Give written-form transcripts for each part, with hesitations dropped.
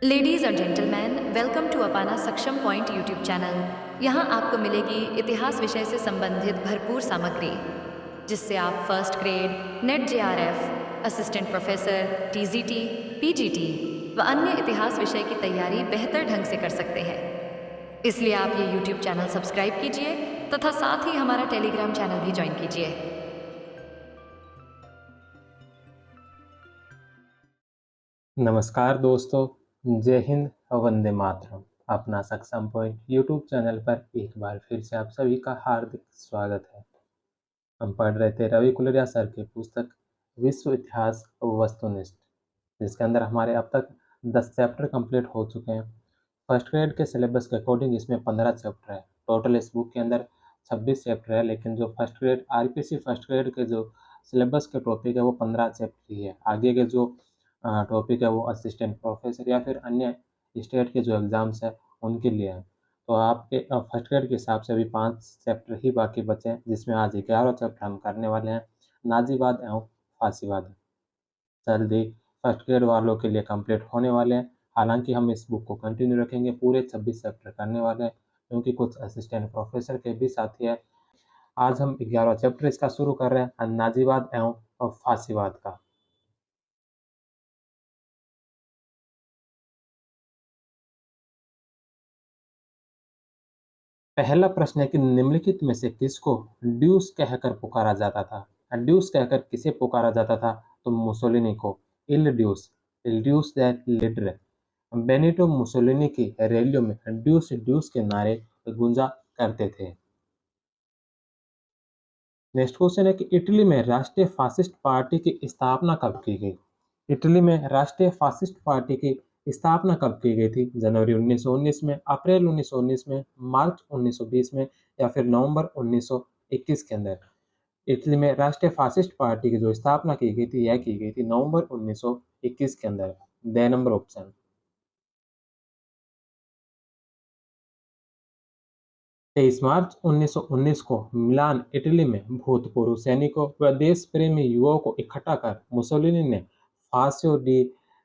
Ladies और gentleman, welcome to अपाना सक्षम point YouTube channel. यहाँ आपको मिलेगी इतिहास विषय से संबंधित भरपूर सामग्री, जिससे आप first grade, net JRF, assistant professor, TGT, PGT व अन्य इतिहास विषय की तैयारी बेहतर ढंग से कर सकते हैं। इसलिए आप ये यूट्यूब चैनल सब्सक्राइब कीजिए तथा साथ ही हमारा टेलीग्राम चैनल भी ज्वाइन कीजिए। नमस्कार दोस्तों, जय हिंद और वंदे मातरम। अपना सक्षम पॉइंट यूट्यूब चैनल पर एक बार फिर से आप सभी का हार्दिक स्वागत है। हम पढ़ रहे थे रवि कुलरिया सर की पुस्तक विश्व इतिहास वस्तुनिष्ठ, जिसके अंदर हमारे अब तक 10 चैप्टर कंप्लीट हो चुके हैं। फर्स्ट ग्रेड के सिलेबस के अकॉर्डिंग इसमें 15 चैप्टर है। टोटल इस बुक के अंदर 26 चैप्टर है, लेकिन जो first grade RPC first grade के जो सिलेबस के टॉपिक है वो 15 चैप्टर ही है। आगे के जो टॉपिक है वो असिस्टेंट प्रोफेसर या फिर अन्य स्टेट के जो एग्ज़ाम्स है उनके लिए है। तो आपके फर्स्ट ग्रेड के हिसाब से अभी 5 चैप्टर ही बाकी बचे हैं, जिसमें आज 11वां चैप्टर हम करने वाले हैं, नाज़ीवाद एवं फासीवाद। जल्द ही फर्स्ट ग्रेड वालों के लिए कंप्लीट होने वाले हैं। हालाँकि हम इस बुक को कंटिन्यू रखेंगे, पूरे 26 चैप्टर करने वाले हैं, क्योंकि कुछ असिस्टेंट प्रोफेसर के भी साथी हैं। आज हम 11वां चैप्टर इसका शुरू कर रहे हैं, नाज़ीवाद एवं फासीवाद का। पहला प्रश्न है कि निम्नलिखित में से किसको ड्यूस कहकर पुकारा जाता था? ड्यूस कहकर किसे पुकारा जाता था? तो मुसोलिनी को। इल ड्यूस, इल ड्यूस दैट लीडर। बेनिटो मुसोलिनी की रैलियों में ड्यूस ड्यूस के नारे गूंजा करते थे। नेक्स्ट क्वेश्चन है कि इटली में राष्ट्रीय फासिस्ट पार्टी की स्थापना कब की गई? इटली में राष्ट्रीय फासिस्ट पार्टी की स्थापना कब की गई थी? जनवरी 1919 में, अप्रैल 1919 में, मार्च 1920 में या फिर नवंबर 1921 के अंदर? इटली में राष्ट्रीय फासिस्ट पार्टी की जो स्थापना की गई थी, यह की गई थी नवंबर 1921 के अंदर। The number option. 23 मार्च 1919 को मिलान, इटली में भूतपूर्व सैनिकों व देश प्रेमी युवाओं को इकट्ठा कर मुसोलिनी ने फासियो डी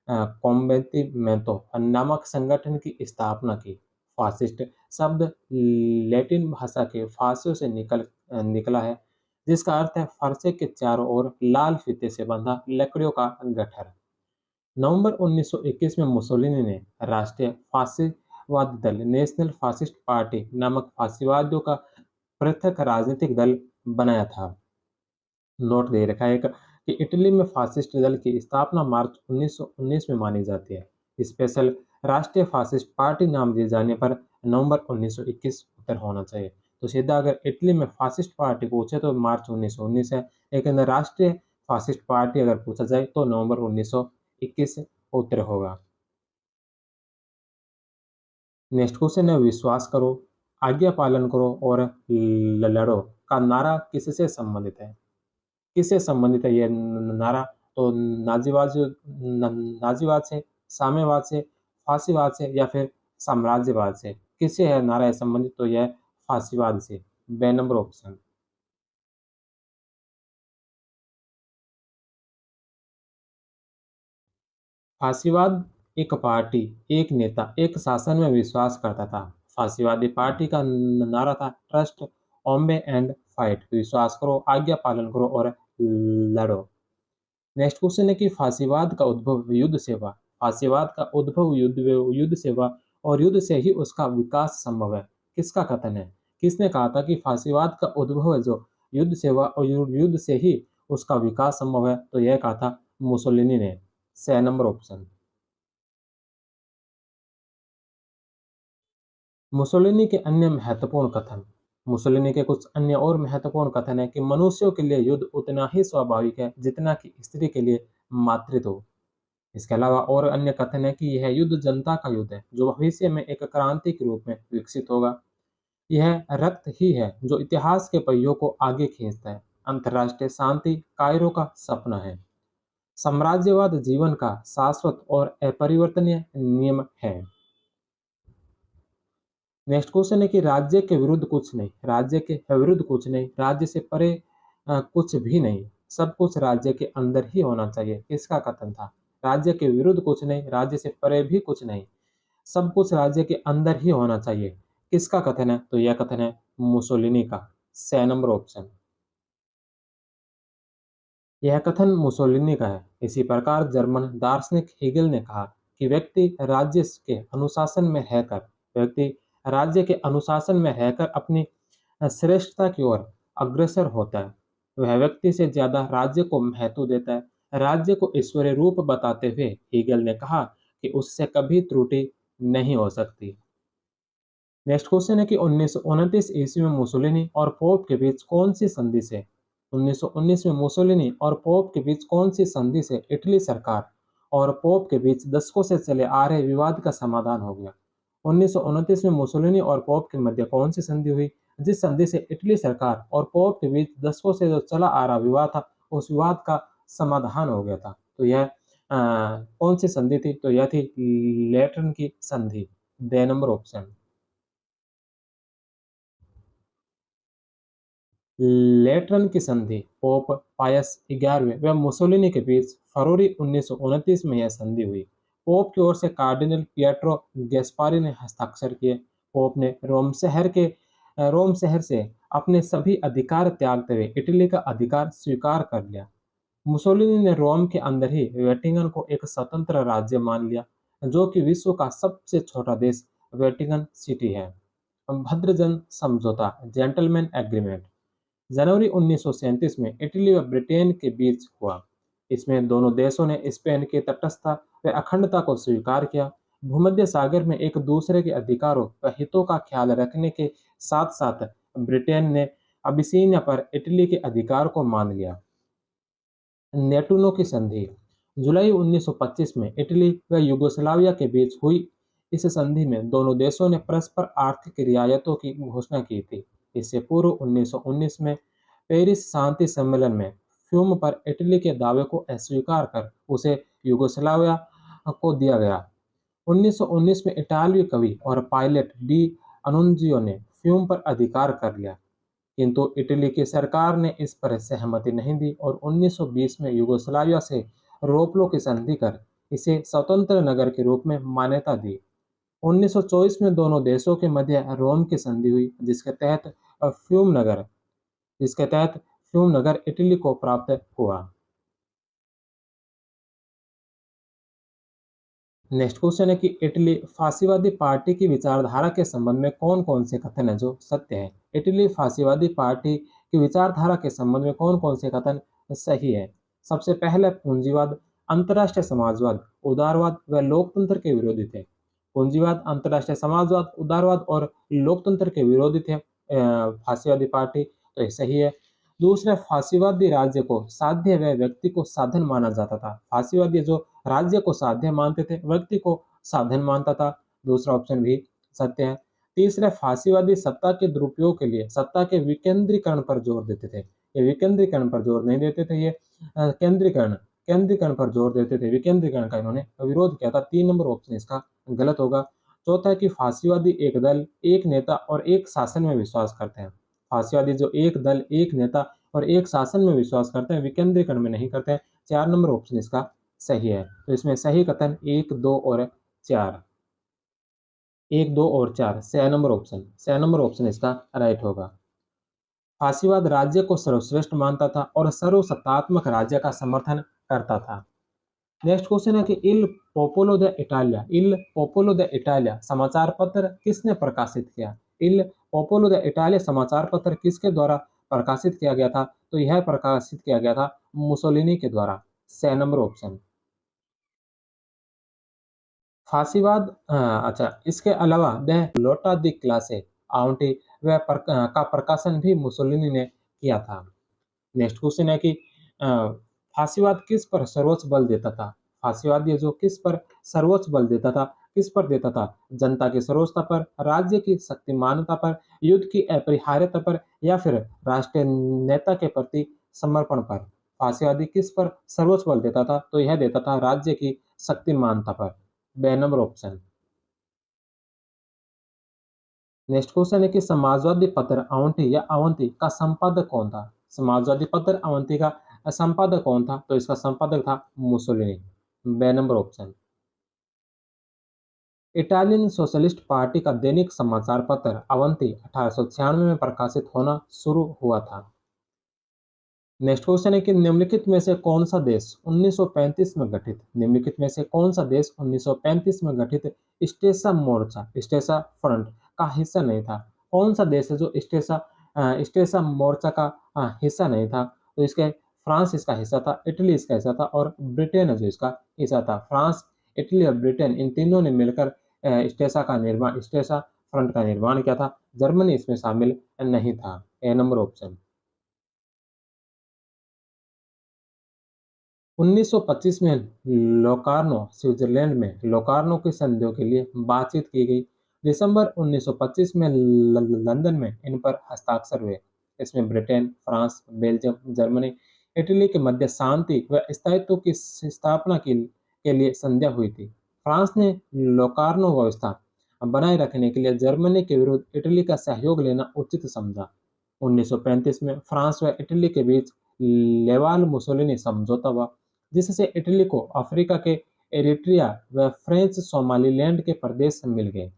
कॉम्बैटिमेंटो नामक संगठन की स्थापना की। फासिस्ट शब्द लैटिन भाषा के फासियो से निकला है, जिसका अर्थ है फरसे के चारों ओर लाल फीते से बंधा लकड़ियों का गट्ठर। नवंबर 1921 में मुसोलिनी ने राष्ट्रीय फासिस्टवादी दल नेशनल फासिस्ट पार्टी नामक फासिस्टवादियों का पृथक राजनीतिक दल बनाया था। नोट दे रखा है कि इटली में फासिस्ट दल की स्थापना मार्च 1919 में मानी जाती है। स्पेशल राष्ट्रीय फासिस्ट पार्टी नाम दिए जाने पर नवंबर 1921 उत्तर होना चाहिए। तो सीधा अगर इटली में फासिस्ट पार्टी पूछे तो मार्च 1919 है, लेकिन राष्ट्रीय फासिस्ट पार्टी अगर पूछा जाए तो नवंबर 1921 उत्तर होगा। नेक्स्ट क्वेश्चन है विश्वास करो, आज्ञा पालन करो और लड़ो का नारा किससे संबंधित है? किससे संबंधित है ये नारा? तो नाजीवाद नाजीवाद से, साम्यवाद से, फासीवाद से या फिर साम्राज्यवाद से? किससे है नारा ये संबंधित? तो यह फासीवाद से। बे नंबर ऑप्शन। फासीवाद एक पार्टी, एक नेता, एक शासन में विश्वास करता था। फासीवादी पार्टी का नारा था ट्रस्ट, ओम्बे एंड फाइट। विश्वास करो, आज्ञा पालन करो और लड़ो। नेक्स्ट क्वेश्चन है कि फासीवाद का उद्भव युद्ध सेवा। फासीवाद का उद्भव युद्ध सेवा और युद्ध से ही उसका विकास संभव है। किसका कथन है? किसने कहा था कि फासीवाद का उद्भव है जो युद्ध सेवा और युद्ध से ही उसका विकास संभव है? तो यह कहा था मुसोलिनी ने। स नंबर ऑप्शन। मुसोलिनी के अन्य महत्वपूर्ण कथन। मुसोलिनी के कुछ अन्य और महत्वपूर्ण कथन है कि मनुष्यों के लिए युद्ध उतना ही स्वाभाविक है जितना कि स्त्री के लिए मातृत्व। इसके अलावा और अन्य कथन है कि यह युद्ध जनता का युद्ध है जो भविष्य में एक क्रांति के रूप में विकसित होगा। यह रक्त ही है जो इतिहास के पहियों को आगे खींचता है। अंतर्राष्ट्रीय शांति कायरो का सपना है। साम्राज्यवाद जीवन का शाश्वत और अपरिवर्तनीय नियम है। नेक्स्ट क्वेश्चन है कि राज्य के विरुद्ध कुछ नहीं। राज्य के विरुद्ध कुछ नहीं, राज्य से परे कुछ भी नहीं, सब कुछ राज्य के अंदर ही होना चाहिए। किसका कथन था? राज्य के विरुद्ध कुछ नहीं, राज्य से परे भी कुछ नहीं, सब कुछ राज्य के अंदर ही होना चाहिए। किसका कथन है? तो यह कथन है मुसोलिनी का। 6 नंबर ऑप्शन। यह कथन मुसोलिनी का है। इसी प्रकार जर्मन दार्शनिक हेगेल ने कहा कि व्यक्ति राज्य के अनुशासन में रहकर अपनी श्रेष्ठता की ओर अग्रसर होता है। वह व्यक्ति से ज्यादा राज्य को महत्व देता है। राज्य को ईश्वरीय रूप बताते हुए हेगेल ने कहा कि उससे कभी त्रुटि नहीं हो सकती। नेक्स्ट क्वेश्चन है कि 1929 ईस्वी में मुसोलिनी और पोप के बीच कौन सी संधि से 1919 में मुसोलिनी और पोप के बीच कौन सी संधि से इटली सरकार और पोप के बीच दशकों से चले आ रहे विवाद का समाधान हो गया? 1929 में मुसोलिनी और पोप के मध्य कौन सी संधि हुई, जिस संधि से इटली सरकार और पोप के बीच दशकों से जो चला आ रहा विवाद था, उस विवाद का समाधान हो गया था? तो यह कौन सी संधि थी? तो यह थी लेटरन की संधि। ड नंबर ऑप्शन। लेटरन की संधि पोप पायस 11वें व मुसोलिनी के बीच फरवरी 1929 में यह संधि हुई। पोप की ओर से कार्डिनल पिएट्रो गैस्पारी ने हस्ताक्षर किए। पोप ने रोम शहर से अपने सभी अधिकार त्यागते हुए इटली का अधिकार स्वीकार कर लिया। मुसोलिनी ने रोम के अंदर ही वेटिकन को एक स्वतंत्र राज्य मान लिया, जो कि विश्व का सबसे छोटा देश वेटिकन सिटी है। भद्रजन समझौता जेंटलमैन एग्रीमेंट जनवरी 1937 में इटली व ब्रिटेन के बीच हुआ। इसमें दोनों देशों ने स्पेन की तटस्थता व अखंडता को स्वीकार किया। भूमध्य सागर में एक दूसरे के अधिकारों व हितों का ख्याल रखने के साथ साथ ब्रिटेन ने अबिसीनिया पर इटली के अधिकार को मान लिया। नेटुनो की संधि जुलाई 1925 में इटली व युगोस्लाविया के बीच हुई। इस संधि में दोनों देशों ने परस्पर आर्थिक रियायतों की घोषणा की थी। इससे पूर्व 1919 में पेरिस शांति सम्मेलन में फ्यूम पर इटली के दावे को अस्वीकार कर उसे युगोस्लाविया को दिया गया। 1919 में इटालवी कवि और पायलट डी अनुनजियो ने फ्यूम पर अधिकार कर लिया, किंतु इटली की सरकार ने इस पर सहमति नहीं दी और 1920 में यूगोस्लाविया से रोपलो की संधि कर इसे स्वतंत्र नगर के रूप में मान्यता दी। 1924 में दोनों देशों के मध्य रोम की संधि हुई, जिसके तहत फ्यूम नगर इटली को प्राप्त हुआ। नेक्स्ट क्वेश्चन है कि इटली फासीवादी पार्टी की विचारधारा के संबंध में कौन कौन से कथन है जो सत्य है? इटली फासीवादी पार्टी की विचारधारा के संबंध में कौन कौन से कथन सही है? सबसे पहले पूंजीवाद, अंतर्राष्ट्रीय समाजवाद, उदारवाद व लोकतंत्र के विरोधी थे। पूंजीवाद, अंतर्राष्ट्रीय समाजवाद, उदारवाद और लोकतंत्र के विरोधी थे फासीवादी पार्टी, तो ये सही है। दूसरा, फासीवादी राज्य को साध्य व व्यक्ति को साधन माना जाता था। फासीवादी जो राज्य को साध्य मानते थे, व्यक्ति को साधन मानता था। दूसरा ऑप्शन भी सत्य है। तीसरा, फासीवादी सत्ता के दुरुपयोग के लिए सत्ता के विकेंद्रीकरण पर जोर देते थे। ये विकेंद्रीकरण पर जोर नहीं देते थे, ये केंद्रीकरण केंद्रीकरण पर जोर देते थे। विकेंद्रीकरण का इन्होंने विरोध किया था। 3 नंबर ऑप्शन इसका गलत होगा। चौथा है कि फासीवादी एक दल, एक नेता और एक शासन में विश्वास करते हैं। फासीवादी जो एक दल, एक नेता और एक शासन में विश्वास करते हैं, विकेंद्रीकरण में नहीं करते हैं। 4 नंबर ऑप्शन इसका सही है। तो इसमें सही कथन 1, 2 और 4। 1, 2 और 4 6 नंबर ऑप्शन इसका राइट होगा। फासीवाद राज्य को सर्वश्रेष्ठ मानता था और सर्वसत्तात्मक राज्य का समर्थन करता था। नेक्स्ट क्वेश्चन है कि इल पोपोलो द इटालिया समाचार पत्र किसने प्रकाशित किया? इल पोपोलो द इटालिया समाचार पत्र किसके द्वारा प्रकाशित किया गया था? तो यह प्रकाशित किया गया था मुसोलिनी के द्वारा। 6 नंबर ऑप्शन। फांसीवाद अच्छा, इसके अलावा द लोटा दी क्लासे आउंटी का प्रकाशन भी मुसोलिनी ने किया था। नेक्स्ट क्वेश्चन है कि अ, फांसीवाद किस पर सर्वोच्च बल देता था? फांसीवाद ये जो किस पर सर्वोच्च बल देता था, किस पर देता था? जनता की सर्वोच्चता पर, राज्य की शक्तिमानता पर, युद्ध की अपरिहार्यता पर या फिर राष्ट्रीय नेता के प्रति समर्पण पर? फांसीवादी किस पर सर्वोच्च बल देता था? तो यह देता था राज्य की शक्तिमानता पर। बे नंबर ऑप्शन। नेक्स्ट क्वेश्चन है कि समाजवादी पत्र अवंती या अवंती का संपादक कौन था? समाजवादी पत्र अवंती का संपादक कौन था? तो इसका संपादक था Mussolini. B number option. Italian socialist party का दैनिक समाचार पत्र अवंती 1896 में प्रकाशित होना शुरू हुआ था। नेक्स्ट क्वेश्चन है कि निम्नलिखित में से कौन सा देश 1935 में गठित, निम्नलिखित में से कौन सा देश 1935 में गठित स्टेसा फ्रंट का हिस्सा नहीं था। कौन सा देश है जो स्टेसा मोर्चा का हिस्सा नहीं था? तो इसके फ्रांस इसका हिस्सा था, इटली इसका हिस्सा था और ब्रिटेन है जो इसका हिस्सा था। फ्रांस, इटली और ब्रिटेन इन तीनों ने मिलकर स्टेसा फ्रंट का निर्माण किया था। जर्मनी इसमें शामिल नहीं था। ए नंबर ऑप्शन। 1925 में लोकार्नो, स्विट्जरलैंड में लोकार्नो की संधियों के लिए बातचीत की गई। दिसंबर 1925 में लंदन में इन पर हस्ताक्षर हुए। इसमें Britain, France, Belgium, Germany, Italy के मध्य शांति व स्थायित्व की स्थापना के लिए संध्या हुई थी। फ्रांस ने लोकार्नो व्यवस्था बनाए रखने के लिए जर्मनी के विरुद्ध इटली का सहयोग लेना उचित समझा। 1935 में फ्रांस व इटली के बीच लेवाल मुसोलिनी समझौता हुआ, जिससे इटली को अफ्रीका के एरिट्रिया व फ्रेंच सोमालीलैंड के प्रदेश मिल गए।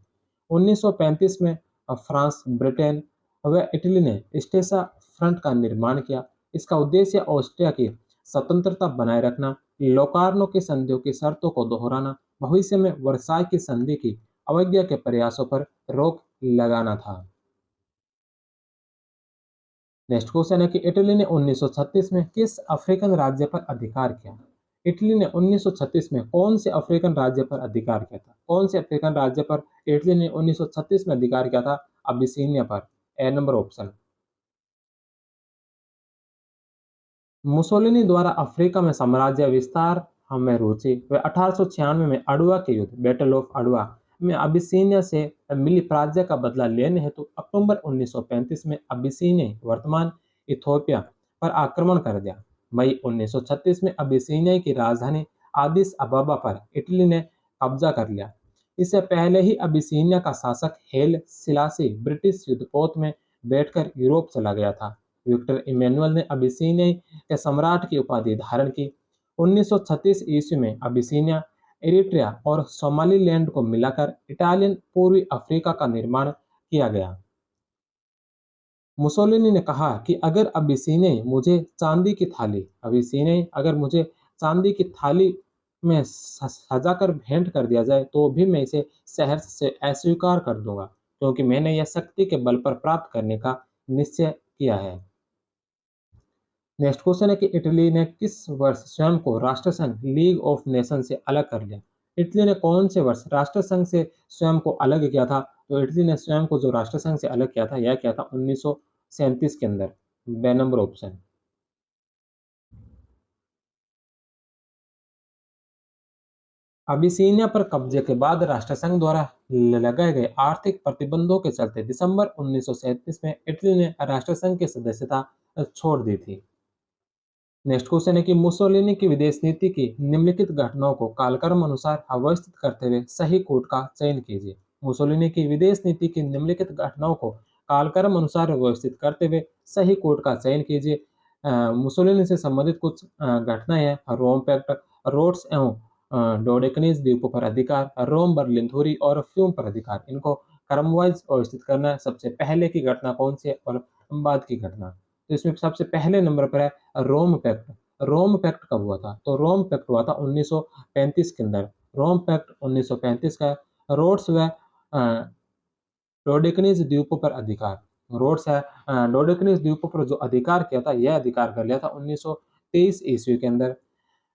1935 में फ्रांस, ब्रिटेन व इटली ने स्टेसा फ्रंट का निर्माण किया। इसका उद्देश्य ऑस्ट्रिया की स्वतंत्रता बनाए रखना, लोकार्नो की संधियों की शर्तों को दोहराना, भविष्य में वर्साई की संधि की अवज्ञा के प्रयासों पर रोक लगाना था। नेक्स्ट क्वेश्चन है कि इटली ने 1936 में किस अफ्रीकन राज्य पर अधिकार किया? इटली ने 1936 में कौन से अफ्रीकन राज्य पर अधिकार किया था? कौन से अफ्रीकन राज्य पर इटली ने 1936 में अधिकार किया था? अबिसीनिया पर। ए नंबर ऑप्शन। मुसोलिनी द्वारा अफ्रीका में साम्राज्य विस्तार हमें रुचि व 1896 में अडुआ के युद्ध, बैटल ऑफ अडुआ में अबिसीनिया से मिली पराजय का बदला लेने हेतु अक्टूबर 1935 में अबिसीनिया, वर्तमान इथोपिया, पर आक्रमण कर दिया। मई 1936 में अबिसीनिया की राजधानी आदिस अबाबा पर इटली ने कब्जा कर लिया। इससे पहले ही अबिसीनिया का शासक हेल सिलासी ब्रिटिश युद्धपोत में बैठकर यूरोप चला गया था। विक्टर इमैनुअल ने अबिसीनिया के सम्राट की उपाधि धारण की। 1936 ईस्वी में अबिसीनिया, इरिट्रिया और सोमालीलैंड को मिलाकर इटालियन पूर्वी अफ्रीका का निर्माण किया गया। मुसोलिनी ने कहा कि अगर मुझे चांदी की थाली में सजाकर भेंट कर दिया जाए तो भी मैं इसे सहर्ष से अस्वीकार कर दूंगा, क्योंकि मैंने यह शक्ति के बल पर प्राप्त करने का निश्चय किया है। नेक्स्ट क्वेश्चन है कि इटली ने किस वर्ष स्वयं को राष्ट्रसंघ लीग ऑफ नेशन से अलग कर लिया? इटली ने कौन से वर्ष राष्ट्रसंघ से स्वयं को अलग किया था? तो इटली ने स्वयं को जो राष्ट्रसंघ से अलग किया था, यह किया था 1937 के अंदर। बे नंबर ऑप्शन। अबिसीनिया पर कब्जे के बाद राष्ट्रसंघ द्वारा लगाए गए आर्थिक प्रतिबंधों के चलते दिसंबर 1937 में इटली ने राष्ट्रसंघ की सदस्यता छोड़ दी थी। नेक्स्ट क्वेश्चन है कि मुसोलिनी की विदेश नीति की निम्नलिखित घटनाओं को कालक्रम अनुसार अवस्थित करते हुए सही कोड का चयन कीजिए। मुसोलिनी की विदेश नीति की निम्नलिखित घटनाओं को कालक्रम अनुसार व्यवस्थित करते हुए सही कोड का चयन कीजिए। मुसोलिनी से संबंधित कुछ घटनाएं हैं। रोम पैक्ट, रोड्स एवं डोडेकनीज द्वीपों पर अधिकार, रोम बर्लिन धुरी और फ्यूम पर अधिकार। इनको क्रमवाइज व्यवस्थित करना है। सबसे पहले की घटना कौन सी है और बाद की घटना। तो इसमें सबसे पहले नंबर पर है रोम पैक्ट। रोम पैक्ट कब हुआ था? तो रोम पैक्ट हुआ था 1935 के अंदर। रोम पैक्ट 1935 का है। रोड्स व डोडेकनीज द्वीपों पर अधिकार। रोड्स है डोडेकनीज द्वीपों पर जो अधिकार किया था, यह अधिकार कर लिया था 1923 ईस्वी के अंदर।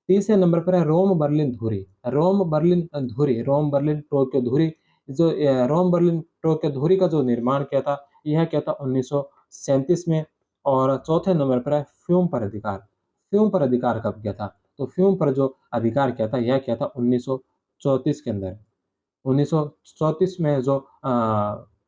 तीसरे नंबर पर है रोम बर्लिन धुरी। रोम बर्लिन टोक्यो धुरी, रोम बर्लिन टोक्यो धुरी का जो निर्माण किया था, यह किया था 1937 में। और चौथे नंबर पर है फ्यूम पर अधिकार। फ्यूम पर अधिकार कब किया था? तो फ्यूम पर जो अधिकार किया था, यह किया था 1934 के अंदर। 1934 में जो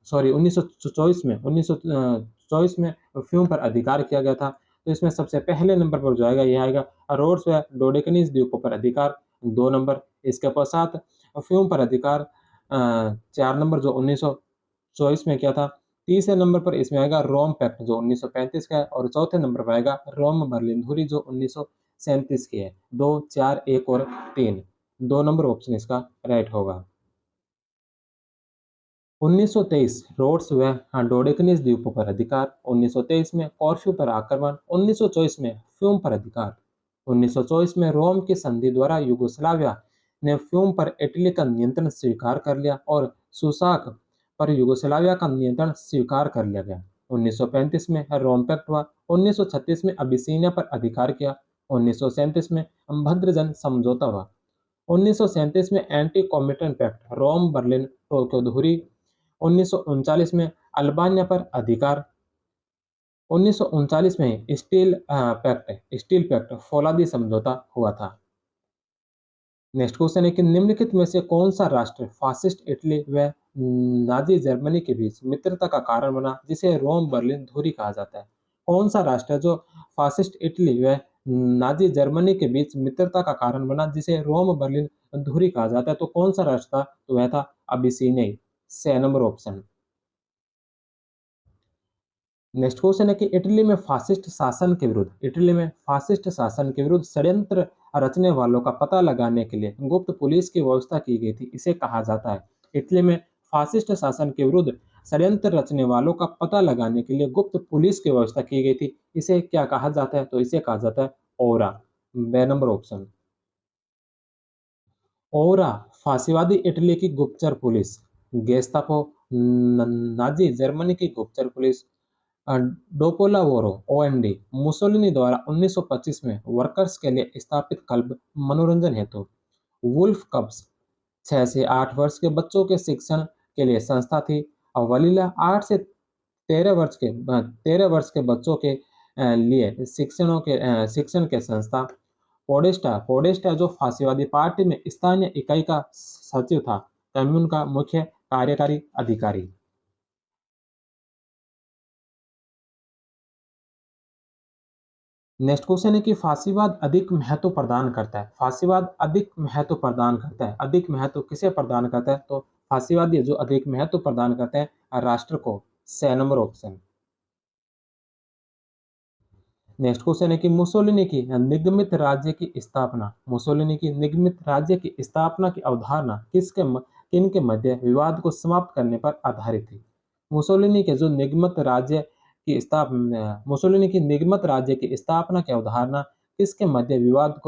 सॉरी 1924 में फ्यूम पर अधिकार किया गया था। तो इसमें सबसे पहले नंबर पर जो आएगा, यह आएगा रोड्स व डोडेकनीज द्वीपों पर अधिकार, 2 नंबर। इसके पश्चात फ्यूम पर अधिकार 4 नंबर जो 1924 में किया था। तीसरे नंबर पर इसमें आएगा रोम पैक्ट जो 1935 का है, और चौथे नंबर पर आएगा रोम बर्लिन धुरी जो 1937 की है। 2, 4, 1 और 3। 2 नंबर ऑप्शन इसका राइट होगा। 1923 रोड्स व डोडेकनीज द्वीपों पर अधिकार, 1923 में कॉर्फू पर आक्रमण, 1924 में फ्यूम पर अधिकार। 1924 में रोम की संधि द्वारा यूगोस्लाविया ने फ्यूम पर इटली का नियंत्रण स्वीकार कर लिया और सुसाक पर यूगोस्लाविया का नियंत्रण स्वीकार कर लिया गया। 1935 में रोम पैक्ट हुआ, 1936 में अबिसीनिया पर अधिकार किया, 1937 में भद्रजन समझौता हुआ, 1937 में anti Comintern pact, Rome Berlin Tokyo धुरी, 1939 में अल्बानिया पर अधिकार, 1939 में स्टील पैक्ट फौलादी समझौता हुआ था। नेक्स्ट क्वेश्चन है कि निम्नलिखित में से कौन सा राष्ट्र फासिस्ट इटली व नाजी जर्मनी के बीच मित्रता का कारण बना, जिसे रोम बर्लिन धुरी कहा जाता है? कौन सा राष्ट्र है जो फासिस्ट इटली व नाजी जर्मनी के बीच मित्रता का कारण बना, जिसे रोम बर्लिन धुरी कहा जाता है? तो कौन सा राष्ट्र था? तो वह था Abyssinia. 6 number option. Next question है कि इटली में फासिस्ट शासन के विरुद्ध षड्यंत्र रचने वालों का पता लगाने के लिए गुप्त पुलिस की व्यवस्था की गई थी, इसे कहा जाता है? इटली में फासिस्ट शासन के विरुद्ध षड्यंत्र रचने वालों का पता लगाने के लिए गुप्त पुलिस की व्यवस्था की गई थी, इसे क्या कहा जाता है? तो इसे कहा जाता है ओरा। 2 नंबर ऑप्शन। ओरा फासीवादी इटली की गुप्तचर पुलिस, गेस्तापो नाजी जर्मनी की गुप्तचर पुलिस, अ, डोपोलावोरो ओएनडी मुसोलिनी द्वारा 1925 में वर्कर्स के लिए स्थापित क्लब मनोरंजन हेतु, वुल्फ कब्स 6 से 8 वर्ष के बच्चों के शिक्षण के लिए संस्था थी, और वलीला 8 से 13 वर्ष के बच्चों के लिए शिक्षण के संस्था, पोडेस्टा जो फासीवादी पार्टी में स्थानीय इकाई का सचिव था, कम्यून का मुख्य कार्यकारी अधिकारी। नेक्स्ट क्वेश्चन है कि फासीवाद अधिक महत्व प्रदान करता है। फासीवाद अधिक महत्व प्रदान करता है, अधिक महत्व किसे प्रदान करता है? तो फासीवादी जो अधिक महत्व प्रदान करते हैं राष्ट्र को। 6 नंबर ऑप्शन। नेक्स्ट क्वेश्चन है कि मुसोलिनी की निगमित राज्य की स्थापना की अवधारणा किन के मध्य विवाद को समाप्त करने पर आधारित थी? मुसोलिनी की निगमित राज्य की स्थापना की अवधारणा किसके मध्य विवाद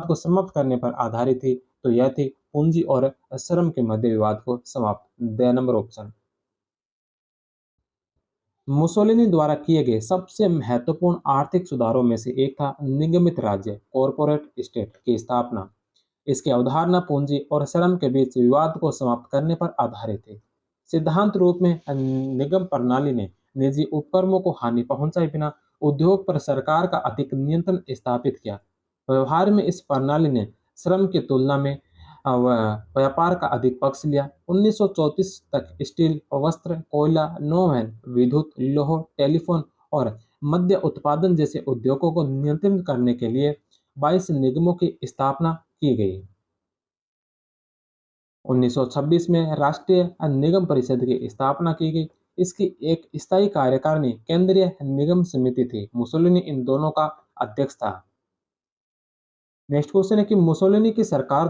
को समाप्त करने पर आधारित थी? तो यह थी पूंजी और श्रम के मध्य विवाद को समाप्त। 2 नंबर ऑप्शन। मुसोलिनी द्वारा किए गए सबसे महत्वपूर्ण आर्थिक सुधारों में से एक था निगमित राज्य कॉरपोरेट स्टेट की स्थापना। इसकी अवधारणा पूंजी और श्रम के बीच विवाद को समाप्त करने पर आधारित है। सिद्धांत रूप में निगम प्रणाली ने निजी उपक्रमों को हानि पहुंचाए बिना उद्योग पर सरकार का अधिक नियंत्रण स्थापित किया। व्यवहार में इस प्रणाली ने श्रम की तुलना में व्यापार का अधिक पक्ष लिया। 1934 तक स्टील, वस्त्र, कोयला, नौवहन, विद्युत, लौह, टेलीफोन और मद्य उत्पादन जैसे उद्योगों को नियंत्रित करने के लिए 22 निगमों की स्थापना की गई। 1926 में राष्ट्रीय निगम परिषद की स्थापना की गई। इसकी एक स्थायी कार्यकारिणी केंद्रीय निगम समिति थी। मुसोलिनी इन दोनों का अध्यक्ष था। नेक्स्ट क्वेश्चन है कि मुसोलिनी की सरकार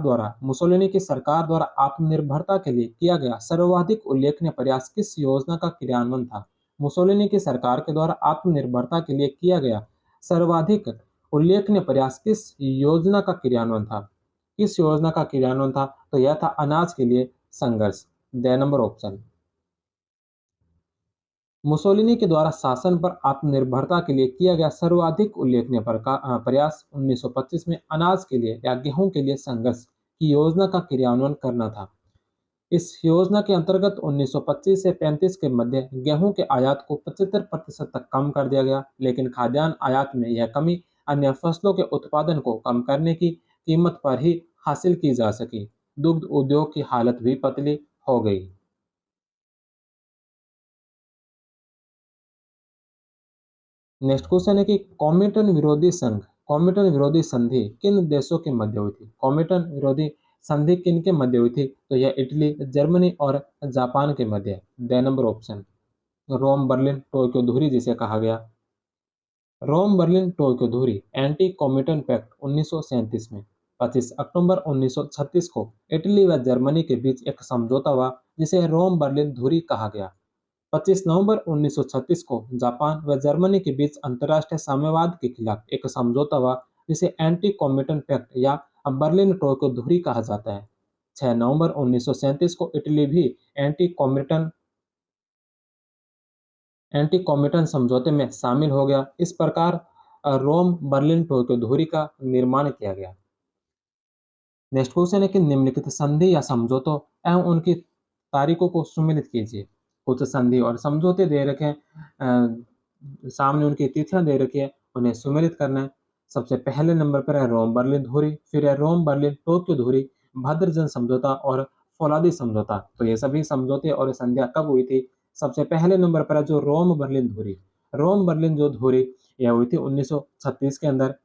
द्वारा आत्मनिर्भरता के लिए किया गया सर्वाधिक उल्लेखनीय प्रयास किस योजना का क्रियान्वयन था? मुसोलिनी की सरकार के द्वारा आत्मनिर्भरता के लिए किया गया सर्वाधिक उल्लेखनीय प्रयास किस योजना का क्रियान्वयन था? किस योजना का क्रियान्वयन था? तो यह था अनाज के लिए संघर्ष। 2 नंबर ऑप्शन। मुसोलिनी के द्वारा शासन पर आत्मनिर्भरता के लिए किया गया सर्वाधिक उल्लेखनीय प्रयास 1925 में अनाज के लिए या गेहूं के लिए संघर्ष की योजना का क्रियान्वयन करना था। इस योजना के अंतर्गत 1925 से 35 के मध्य गेहूं के आयात को 75% तक कम कर दिया गया, लेकिन खाद्यान्न आयात में यह कमी अन्य फसलों के उत्पादन को कम करने की कीमत पर ही हासिल की जा सकी। दुग्ध उद्योग की हालत भी पतली हो गई। नेक्स्ट क्वेश्चन है कि कॉमिटन विरोधी संधि किन देशों के मध्य हुई थी? कॉमिटन विरोधी संधि किन के मध्य हुई थी? तो यह इटली, जर्मनी और जापान के मध्य। 2 number option. Rome Berlin Tokyo धुरी जिसे कहा गया। रोम बर्लिन टोक्यो धुरी एंटी कॉमिटन पैक्ट 1937 में, 25 अक्टूबर 1936 को इटली व जर्मनी के बीच एक समझौता हुआ जिसे रोम बर्लिन धुरी कहा गया। 25 नवंबर 1936 को जापान व जर्मनी के बीच अंतर्राष्ट्रीय साम्यवाद के खिलाफ एक समझौता हुआ जिसे एंटी कॉमिटन पैक्ट या बर्लिन टोक्यो धुरी कहा जाता है। 6 नवंबर 1937 को इटली भी एंटी कॉमिटन एंटी कॉमिटन समझौते में शामिल हो गया। इस प्रकार रोम बर्लिन टोक्यो धुरी का निर्माण किया गया। नेक्स्ट क्वेश्चन है कि निम्नलिखित संधि या समझौतों एवं उनकी तारीखों को सुमेलित कीजिए। कुछ संधि और समझौते दे रखे हैं, सामने उनकी तिथियां दे रखी है, उन्हें सुमेलित करना है। सबसे पहले नंबर पर है रोम बर्लिन धुरी, फिर है रोम बर्लिन टोक्यो धुरी, भद्रजन समझौता और फौलादी समझौता। तो ये सभी समझौते और संधियां कब हुई थी? सबसे पहले नंबर पर है जो रोम बर्लिन धुरी। रोम बर्लिन जो धुरी यह हुई थी 1936 के अंदर।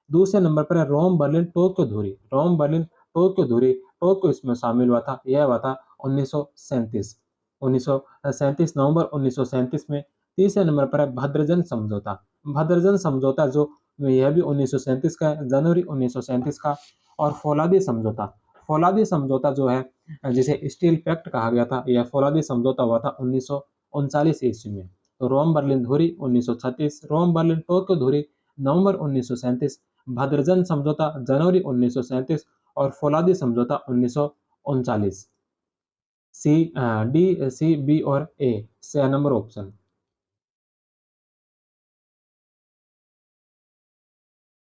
दूसरे नंबर पर है रोम बर्लिन टोक्यो धुरी। रोम बर्लिन टोक्यो धुरी, टोक्यो इसमें शामिल हुआ था, यह हुआ था 1937 नवंबर 1937 में। तीसरे नंबर पर है भद्रजन समझौता। भद्रजन समझौता जो यह भी 1937 का है, जनवरी 1937 का। और फौलादी समझौता, फौलादी समझौता जो है जिसे स्टील पैक्ट कहा गया था, यह फौलादी समझौता हुआ था 1939 ईस्वी में। तो रोम बर्लिन धुरी 1936, रोम बर्लिन टोक्यो धुरी नवंबर 1937, भद्रजन समझौता जनवरी 1937 और फौलादी समझौता 1939। सी डी सी बी और ए से नंबर ऑप्शन।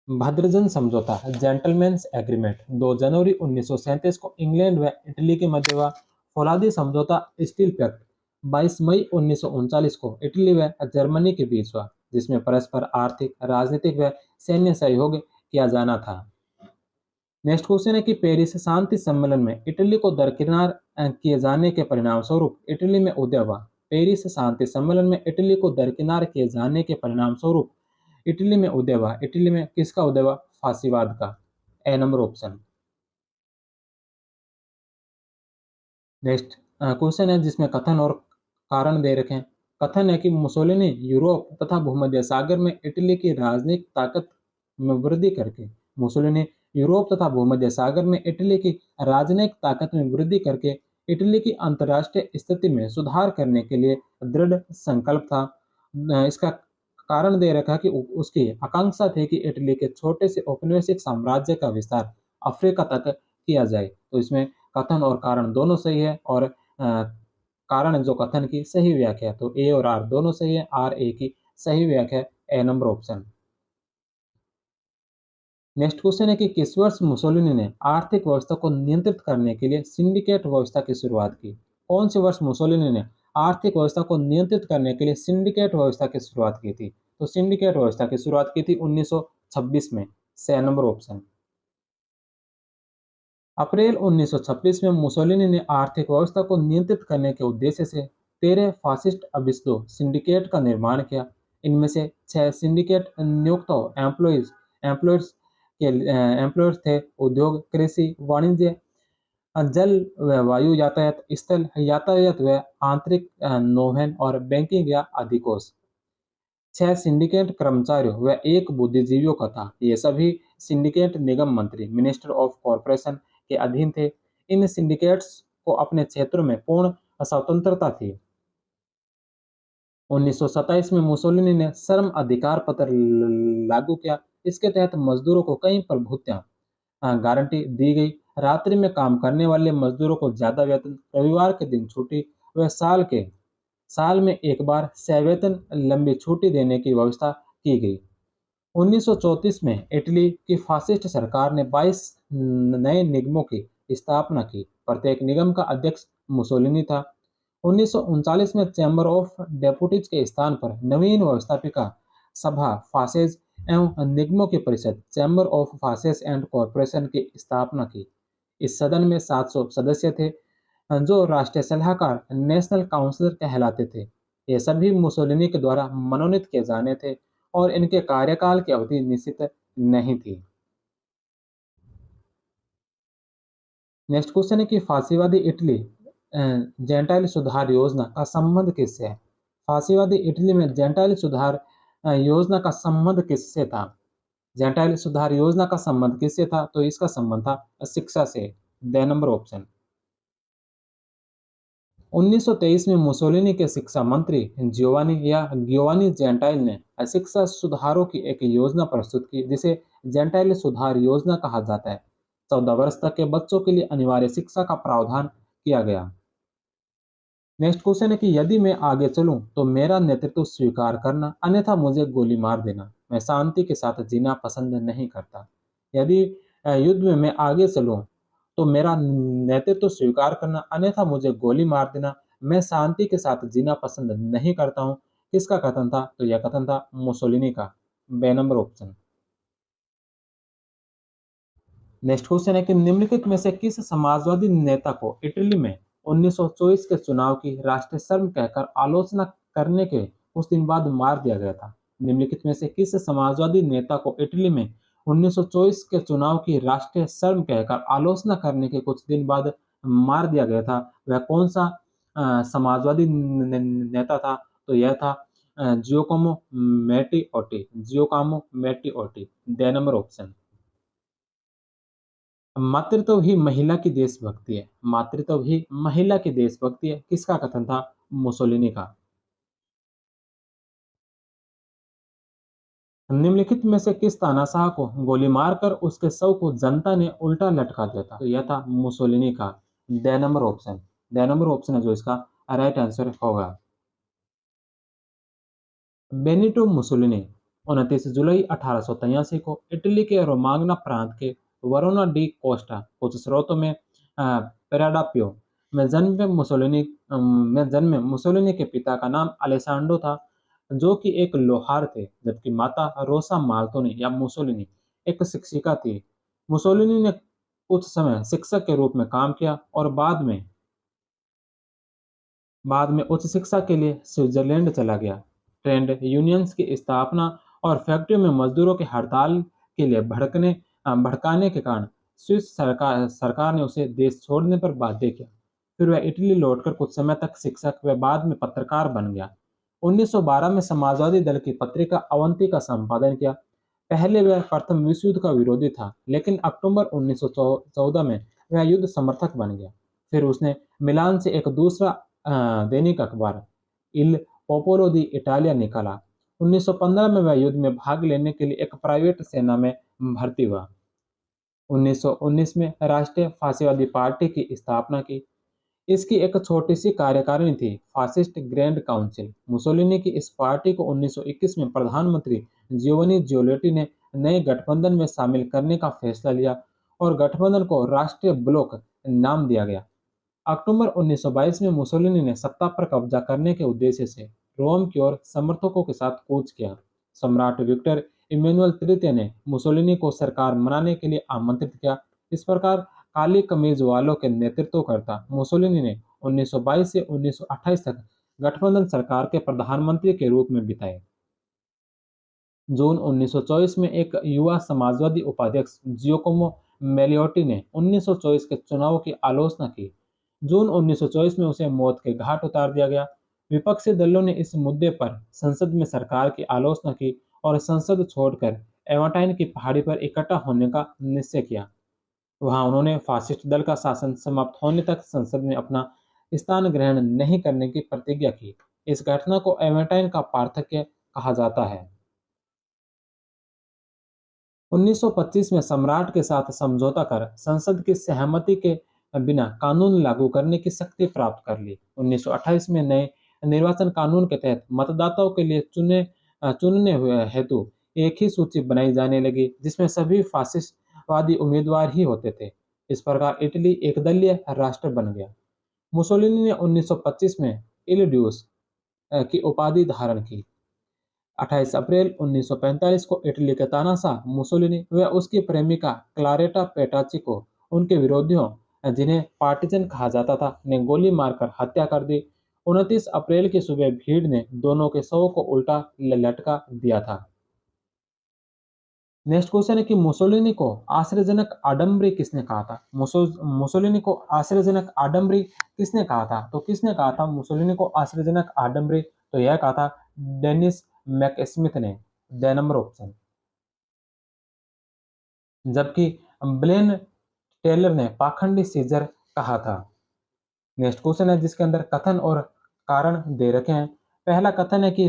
भद्रजन समझौता जेंटलमैन्स एग्रीमेंट 2 जनवरी 1937 को इंग्लैंड व इटली के मध्य हुआ। फौलादी समझौता स्टील पैक्ट 22 मई 1939 को इटली व जर्मनी के बीच हुआ, जिसमें परस्पर आर्थिक, राजनीतिक व सैन्य सहयोग किया जाना था। नेक्स्ट क्वेश्चन है कि पेरिस शांति सम्मेलन में इटली को दरकिनार किए जाने के परिणाम स्वरूप इटली में उदय हुआ। पेरिस शांति सम्मेलन में इटली को दरकिनार किए जाने के परिणाम स्वरूप इटली में उदय हुआ। इटली में किसका उदय हुआ? फांसीवाद का। ए नंबर ऑप्शन। नेक्स्ट क्वेश्चन है जिसमें कथन और कारण दे रखे हैं। कथन है कि मुसोलिनी यूरोप तथा भूमध्य सागर में इटली की राजनीतिक ताकत में वृद्धि करके मुसोलिनी यूरोप तथा भूमध्य सागर में इटली की राजनयिक ताकत में वृद्धि करके इटली की अंतर्राष्ट्रीय स्थिति में सुधार करने के लिए दृढ़ संकल्प था। इसका कारण दे रखा कि उसकी आकांक्षा थी कि इटली के छोटे से औपनिवेशिक साम्राज्य का विस्तार अफ्रीका तक किया जाए। तो इसमें कथन और कारण दोनों सही है और कारण जो कथन की सही व्याख्या है, तो ए और आर दोनों सही है। आर ए की सही व्याख्या है, ए नंबर ऑप्शन। नेक्स्ट क्वेश्चन है कि किस वर्ष मुसोलिनी ने आर्थिक व्यवस्था को नियंत्रित करने के लिए सिंडिकेट व्यवस्था की शुरुआत की? कौन से वर्ष मुसोलिनी ने आर्थिक व्यवस्था को नियंत्रित करने के लिए सिंडिकेट व्यवस्था की शुरुआत की थी? तो सिंडिकेट व्यवस्था की शुरुआत की थी 1926 में, सी नंबर ऑप्शन। अप्रैल 1926 में मुसोलिनी ने आर्थिक व्यवस्था को नियंत्रित करने के उद्देश्य से 13 फासिस्ट अबिस्दो सिंडिकेट का निर्माण किया। इनमें से 6 सिंडिकेट नियुक्त एम्प्लॉयर्स एम्प्लॉयर्स थे। उद्योग, कृषि, वाणिज्य, जल व वायु यातायात, स्थल यातायात व आंतरिक नौवहन और बैंकिंग या अधिकोष। 6 सिंडिकेट कर्मचारियों व 1 बुद्धिजीवियों का था। ये सभी सिंडिकेट निगम मंत्री मिनिस्टर ऑफ कॉरपोरेशन के अधीन थे। इन सिंडिकेट्स को अपने क्षेत्रों में पूर्ण स्वतंत्रता थी। 1927 में मुसोलिनी ने श्रम अधिकार पत्र लागू किया। इसके तहत मजदूरों को कई प्रभुत्व गारंटी दी गई। रात्रि में काम करने वाले मजदूरों को ज्यादा वेतन, रविवार के दिन छुट्टी व साल में एक बार सवेतन लंबी छुट्टी देने की व्यवस्था की गई। 1934 में इटली की फासिस्ट सरकार ने 22 नए निगमों की स्थापना की। प्रत्येक निगम का अध्यक्ष मुसोलिनी था। 1939 में चैम्बर ऑफ डेपुटीज के स्थान पर नवीन व्यवस्थापिका सभा फासेज एवं निगमों की परिषद चैम्बर ऑफ फासेज एंड कॉरपोरेशन की स्थापना की। इस सदन में 700 सदस्य थे जो राष्ट्रीय सलाहकार नेशनल काउंसिलर कहलाते थे। ये सभी मुसोलिनी के द्वारा मनोनीत किए जाने थे और इनके कार्यकाल की अवधि निश्चित नहीं थी। नेक्स्ट क्वेश्चन है कि फांसीवादी इटली जेंटाइल सुधार योजना का संबंध किससे है? फांसीवादी इटली में जेंटाइल सुधार योजना का संबंध किससे था? जेंटाइल सुधार योजना का संबंध किससे था? तो इसका संबंध था शिक्षा से। The number option. 1923 में मुसोलिनी के शिक्षा मंत्री गियोवानी जेंटाइल ने शिक्षा सुधारों की एक योजना प्रस्तुत की जिसे जेंटाइल सुधार योजना कहा जाता है। 14 वर्ष तक के बच्चों के लिए अनिवार्य शिक्षा का प्रावधान किया गया। नेक्स्ट क्वेश्चन है कि यदि मैं आगे चलूं तो मेरा नेतृत्व स्वीकार करना, अन्यथा मुझे गोली मार देना। मैं शांति के साथ जीना पसंद नहीं करता। यदि युद्ध में मैं आगे चलूं तो मेरा नेतृत्व स्वीकार करना, अन्यथा मुझे गोली मार देना। मैं शांति के साथ जीना पसंद नहीं करता हूँ। किसका कथन था? तो यह कथन था मुसोलिनी का। बे नंबर ऑप्शन। नेक्स्ट क्वेश्चन है कि निम्नलिखित में से किस समाजवादी नेता को इटली में 1924 के चुनाव की राष्ट्रीय शर्म कहकर आलोचना करने के कुछ दिन बाद मार दिया गया था? निम्नलिखित में से किस समाजवादी नेता को इटली में 1924 के चुनाव की राष्ट्रीय शर्म कहकर आलोचना करने के कुछ दिन बाद मार दिया गया था? वह कौन सा समाजवादी नेता था? तो यह था Giacomo Matteotti. D number option. मातृत्व ही महिला की देशभक्ति है। मातृत्व ही महिला की देशभक्ति है। किसका कथन था? मुसोलिनी का। निम्नलिखित में से किस तानाशाह को गोली मारकर उसके शव को जनता ने उल्टा लटका दिया था? तो यह था मुसोलिनी का। The number option. The number option है जो इसका राइट आंसर होगा। बेनिटो मुसोलिनी 29 जुलाई 1883 को इटली के रोमांगना प्रांत के वरोना डी कोस्टा, कुछ स्रोतों में पेराडाप्यो में जन्मे मुसोलिनी के पिता का नाम अलेसांडो था, जो कि एक लोहार थे, जबकि माता रोसा मार्तोनी या मुसोलिनी एक शिक्षिका थी। मुसोलिनी ने कुछ समय शिक्षक के रूप में काम किया और बाद में उच्च शिक्षा के लिए स्विट्जरलैंड चला गया। ट्रेड यूनियंस की स्थापना और फैक्ट्रियों में मजदूरों की हड़ताल के लिए भड़काने के कारण स्विस सरकार ने उसे देश छोड़ने पर बाध्य किया। फिर वह इटली लौटकर कुछ समय तक शिक्षक व बाद में पत्रकार बन गया। 1912 में समाजवादी दल की पत्रिका अवंती का संपादन किया। पहले वह प्रथम विश्व युद्ध का विरोधी था, लेकिन अक्टूबर 1914 में वह युद्ध समर्थक बन गया। फिर उसने मिलान से एक दूसरा दैनिक अखबार इल पोपोलो दी इटालिया निकाला। 1915 में वह युद्ध में भाग लेने के लिए एक प्राइवेट सेना में भर्ती हुआ। 1919 में राष्ट्रीय फासीवादी पार्टी की स्थापना की। इसकी एक छोटी सी कार्यकारिणी थी, फासिस्ट ग्रैंड काउंसिल। मुसोलिनी की इस पार्टी को 1921 में प्रधानमंत्री जियोवनी जियोलेटी ने नए गठबंधन में शामिल करने का फैसला लिया और गठबंधन को राष्ट्रीय ब्लॉक नाम दिया गया। अक्टूबर 1922 में मुसोलिनी ने सत्ता पर कब्जा करने के उद्देश्य से रोम की ओर समर्थकों के साथ कूच किया। सम्राट विक्टर इमैनुअल तृतीय ने मुसोलिनी को सरकार बनाने के लिए आमंत्रित किया। इस प्रकार काली कमीज वालों के नेतृत्वकर्ता मुसोलिनी ने 1922 से 1928 तक गठबंधन सरकार के प्रधानमंत्री के रूप में बिताए। जून 1924 में एक युवा समाजवादी उपाध्यक्ष जियोकोमो मेलियोटी ने 1924 के चुनाव की आलोचना की। जून 1924 में उसे मौत के घाट उतार दिया गया। विपक्षी दलों ने इस मुद्दे पर संसद में सरकार की आलोचना की और संसद छोड़कर एवाटाइन की पहाड़ी पर इकट्ठा होने का निश्चय किया। वहां उन्होंने फासिस्ट दल का शासन समाप्त होने तक संसद में अपना स्थान ग्रहण नहीं करने की प्रतिज्ञा की। इस घटना को एवाटाइन का पार्थक्य कहा जाता है। 1925 में सम्राट के साथ समझौता कर संसद की सहमति के बिना कानून लागू करने की शक्ति प्राप्त कर ली। 1928 में नए निर्वाचन कानून के तहत मतदाताओं के लिए चुनने हुए हेतु एक ही सूची बनाई जाने लगी, जिसमें सभी फासिस्टवादी उम्मीदवार ही होते थे। इस प्रकार इटली एक दलीय राष्ट्र बन गया। मुसोलिनी ने 1925 में इल ड्यूस की उपाधि धारण की। 28 अप्रैल 1945 को इटली के तानाशाह मुसोलिनी व उसकी प्रेमिका क्लारेटा पेटाची को उनके विरोधियों, जिन्हें पार्टिजन कहा जाता था, ने गोली मारकर हत्या कर दी। 29 अप्रैल की सुबह भीड़ ने दोनों के शवों को उल्टा लटका दिया था। नेक्स्ट क्वेश्चन है कि मुसोलिनी को आश्चर्यजनक आडम्बरी किसने कहा था? मुसोलिनी को आश्चर्यजनक आडम्बरी किसने कहा था? तो किसने कहा था मुसोलिनी को आश्चर्यजनक आडम्बरी? तो यह कहा था डेनिस मैकस्मिथ ने। The number option. जबकि ब्लेन टेलर ने पाखंडी सीजर कहा था। नेक्स्ट क्वेश्चन है जिसके अंदर कथन और कारण दे रखे हैं। पहला कथन है कि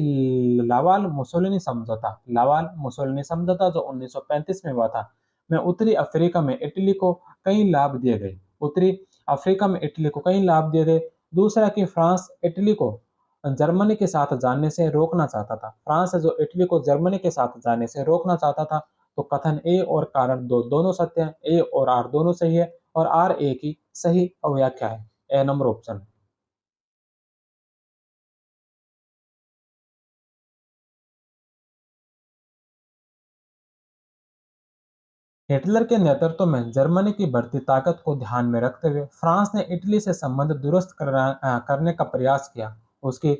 लावाल मुसोलिनी समझौता, लावाल मुसोलिनी समझौता जो 1935 में हुआ था, में उत्तरी अफ्रीका में इटली को कई लाभ दिए गए। उत्तरी अफ्रीका में इटली को कई लाभ दिए गए। दूसरा कि फ्रांस इटली को जर्मनी के साथ जाने से रोकना चाहता था। फ्रांस है जो इटली को जर्मनी के साथ जाने से रोकना चाहता था। तो कथन ए और कारण दो दोनों सत्य हैं। ए और आर दोनों सही है और आर ए की सही व्याख्या है। ए नंबर ऑप्शन। हिटलर के नेतृत्व में जर्मनी की बढ़ती ताकत को ध्यान में रखते हुए फ्रांस ने इटली से संबंध दुरुस्त करने का प्रयास किया। उसकी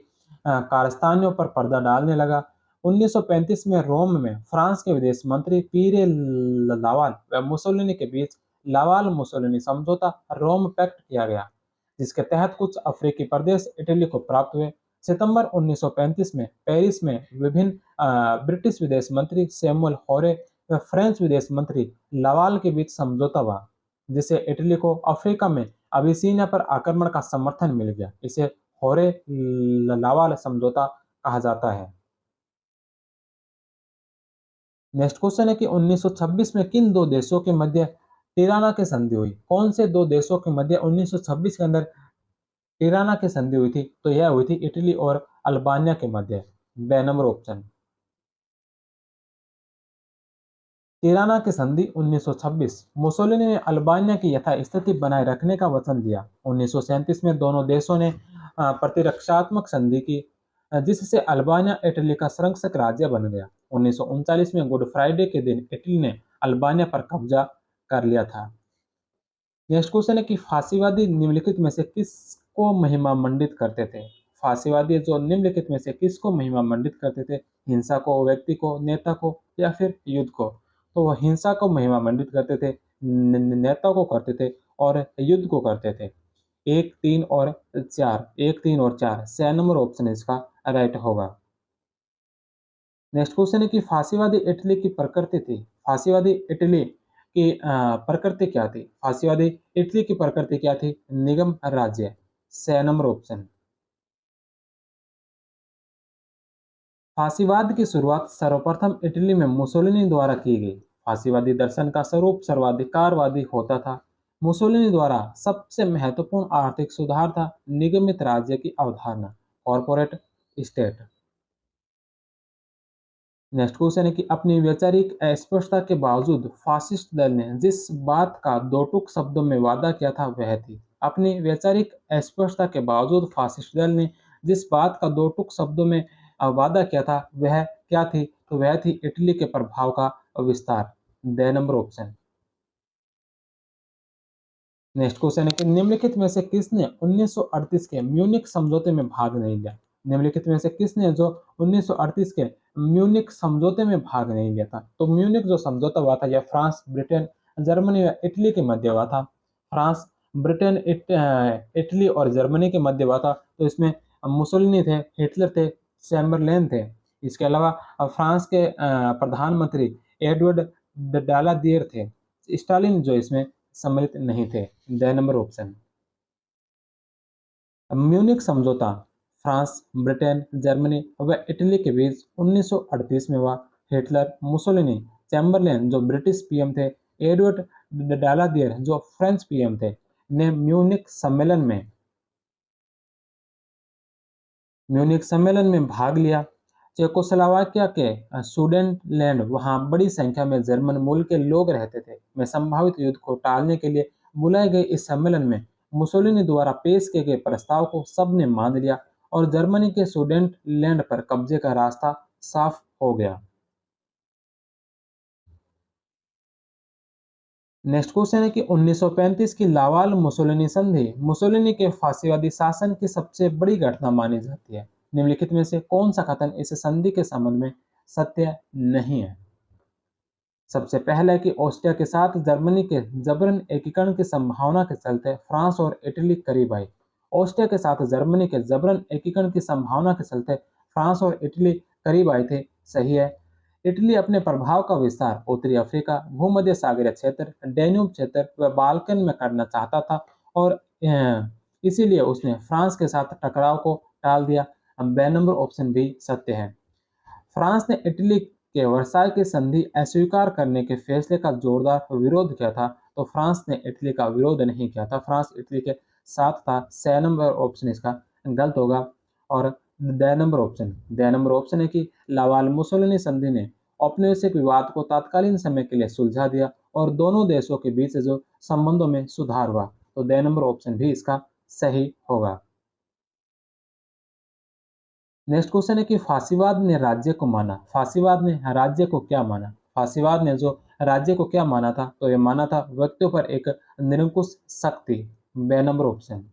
कारस्तानियों पर पर्दा डालने लगा। 1935 में रोम में फ्रांस के विदेश मंत्री पीरे लावाल व मुसोलिनी के बीच लावाल मुसोलिनी समझौता रोम पैक्ट किया गया, जिसके तहत कुछ अफ्रीकी प्रदेश इटली को प्राप्त हुए। सितंबर 1935 में पेरिस में विभिन्न ब्रिटिश विदेश मंत्री सैमुअल होरे व फ्रेंच विदेश मंत्री लावाल के बीच समझौता हुआ, जिससे इटली को अफ्रीका में अबिसीनिया पर आक्रमण का समर्थन मिल गया। इसे होरे लावाल समझौता कहा जाता है। नेक्स्ट क्वेश्चन है कि 1926 में किन दो देशों के मध्य टिराना की संधि हुई? कौन से दो देशों के मध्य 1926 के अंदर टिराना की संधि हुई थी? तो यह हुई थी इटली और अल्बानिया के मध्य। बे नंबर ऑप्शन। तिराना की संधि 1926। मुसोलिनी ने अल्बानिया की यथास्थिति बनाए रखने का वचन दिया। 1937 में दोनों देशों ने प्रतिरक्षात्मक संधि की, जिससे अल्बानिया इटली का संरक्षक राज्य बन गया। 1939 में गुड फ्राइडे के दिन इटली ने अल्बानिया पर कब्जा कर लिया था। नेक्स्ट क्वेश्चन है कि फांसीवादी निम्नलिखित में से किसको महिमा मंडित करते थे? फांसीवादी जो निम्नलिखित में से किसको महिमा मंडित करते थे? हिंसा को, व्यक्ति को, नेता को या फिर युद्ध को? तो वह हिंसा को महिमा मंडित करते थे, नेता को करते थे और युद्ध को करते थे। एक, तीन और चार, एक, तीन और चार, 6 नंबर ऑप्शन इसका राइट होगा। नेक्स्ट क्वेश्चन है कि फांसीवादी इटली की प्रकृति थी। फांसीवादी इटली की प्रकृति क्या थी? फांसीवादी इटली की प्रकृति क्या थी? निगम राज्य। 6 नंबर ऑप्शन। फांसीवाद की शुरुआत सर्वप्रथम इटली में मुसोलिनी द्वारा की गई। फांसीवादी दर्शन का स्वरूप सर्वाधिकारवादी होता था। मुसोलिनी द्वारा सबसे महत्वपूर्ण आर्थिक सुधार था निगमित राज्य की अवधारणा, कॉर्पोरेट स्टेट। नेक्स्ट क्वेश्चन है कि अपनी वैचारिक अस्पष्टता के बावजूद फासिस्ट दल ने जिस बात का दो टूक शब्दों में वादा किया था वह थी। अपनी वैचारिक अस्पष्टता के बावजूद फासिस्ट दल ने जिस बात का दो टूक शब्दों में वादा किया था वह क्या थी? तो वह थी इटली के प्रभाव का विस्तार। The number option. Next question है कि निम्नलिखित में से किसने 1938 के म्यूनिक समझौते में भाग नहीं लिया? निम्नलिखित में से किसने जो 1938 के म्यूनिक समझौते में भाग नहीं लिया था? तो म्यूनिक जो समझौता हुआ था यह फ्रांस, ब्रिटेन, जर्मनी व इटली के मध्य हुआ था। फ्रांस, ब्रिटेन, इटली और जर्मनी के मध्य हुआ था। तो इसमें मुसोलिनी थे, हिटलर थे, चैम्बरलेन थे। इसके अलावा फ्रांस के प्रधानमंत्री एडवर्ड डालादियर थे। स्टालिन जो इसमें सम्मिलित नहीं थे। The number option. म्यूनिक समझौता फ्रांस, ब्रिटेन, जर्मनी व इटली के बीच 1938 में हुआ। हिटलर, मुसोलिनी, चैम्बरलेन जो ब्रिटिश पीएम थे, एडवर्ड डालादियर जो फ्रेंच पीएम थे, ने म्यूनिक सम्मेलन में भाग लिया। चेकोस्लोवाकिया के सुडेनलैंड वहां बड़ी संख्या में जर्मन मूल के लोग रहते थे, में संभावित युद्ध को टालने के लिए बुलाए गए इस सम्मेलन में मुसोलिनी द्वारा पेश किए गए प्रस्ताव को सबने मान लिया और जर्मनी के सुडेनलैंड पर कब्जे का रास्ता साफ हो गया। नेक्स्ट क्वेश्चन है कि 1935 की लावाल मुसोलिनी संधि मुसोलिनी के फांसीवादी शासन की सबसे बड़ी घटना मानी जाती है। निम्नलिखित में से कौन सा कथन इस संधि के संबंध में सत्य नहीं है? सबसे पहला है कि ऑस्ट्रिया के साथ जर्मनी के जबरन एकीकरण की संभावना के चलते फ्रांस और इटली करीब आई। ऑस्ट्रिया के साथ जर्मनी के जबरन एकीकरण की संभावना के चलते फ्रांस और इटली करीब आए थे। सही है। इटली अपने प्रभाव का विस्तार उत्तरी अफ्रीका, भूमध्य सागरीय क्षेत्र, डैन्यूब क्षेत्र व बाल्कन में करना चाहता था और इसीलिए उसने फ्रांस के साथ टकराव को टाल दिया। ब नंबर ऑप्शन भी सत्य है। फ्रांस ने इटली के वर्साई की संधि अस्वीकार करने के फैसले का जोरदार विरोध किया था, तो फ्रांस ने इटली का विरोध नहीं किया था, फ्रांस इटली के साथ था। 6 नंबर ऑप्शन इसका गलत होगा। और ड नंबर ऑप्शन है कि लावाल मुसोलिनी संधि ने औपनिवेशिक विवाद को तात्कालीन समय के लिए सुलझा दिया और दोनों देशों के बीच जो संबंधों में सुधार हुआ, तो ड नंबर ऑप्शन भी इसका सही होगा। नेक्स्ट क्वेश्चन है कि फांसीवाद ने राज्य को माना, फांसीवाद ने राज्य को क्या माना? फांसीवाद ने जो राज्य को क्या माना था, तो ये माना था व्यक्तियों पर एक निरंकुश शक्ति। बे नंबर ऑप्शन।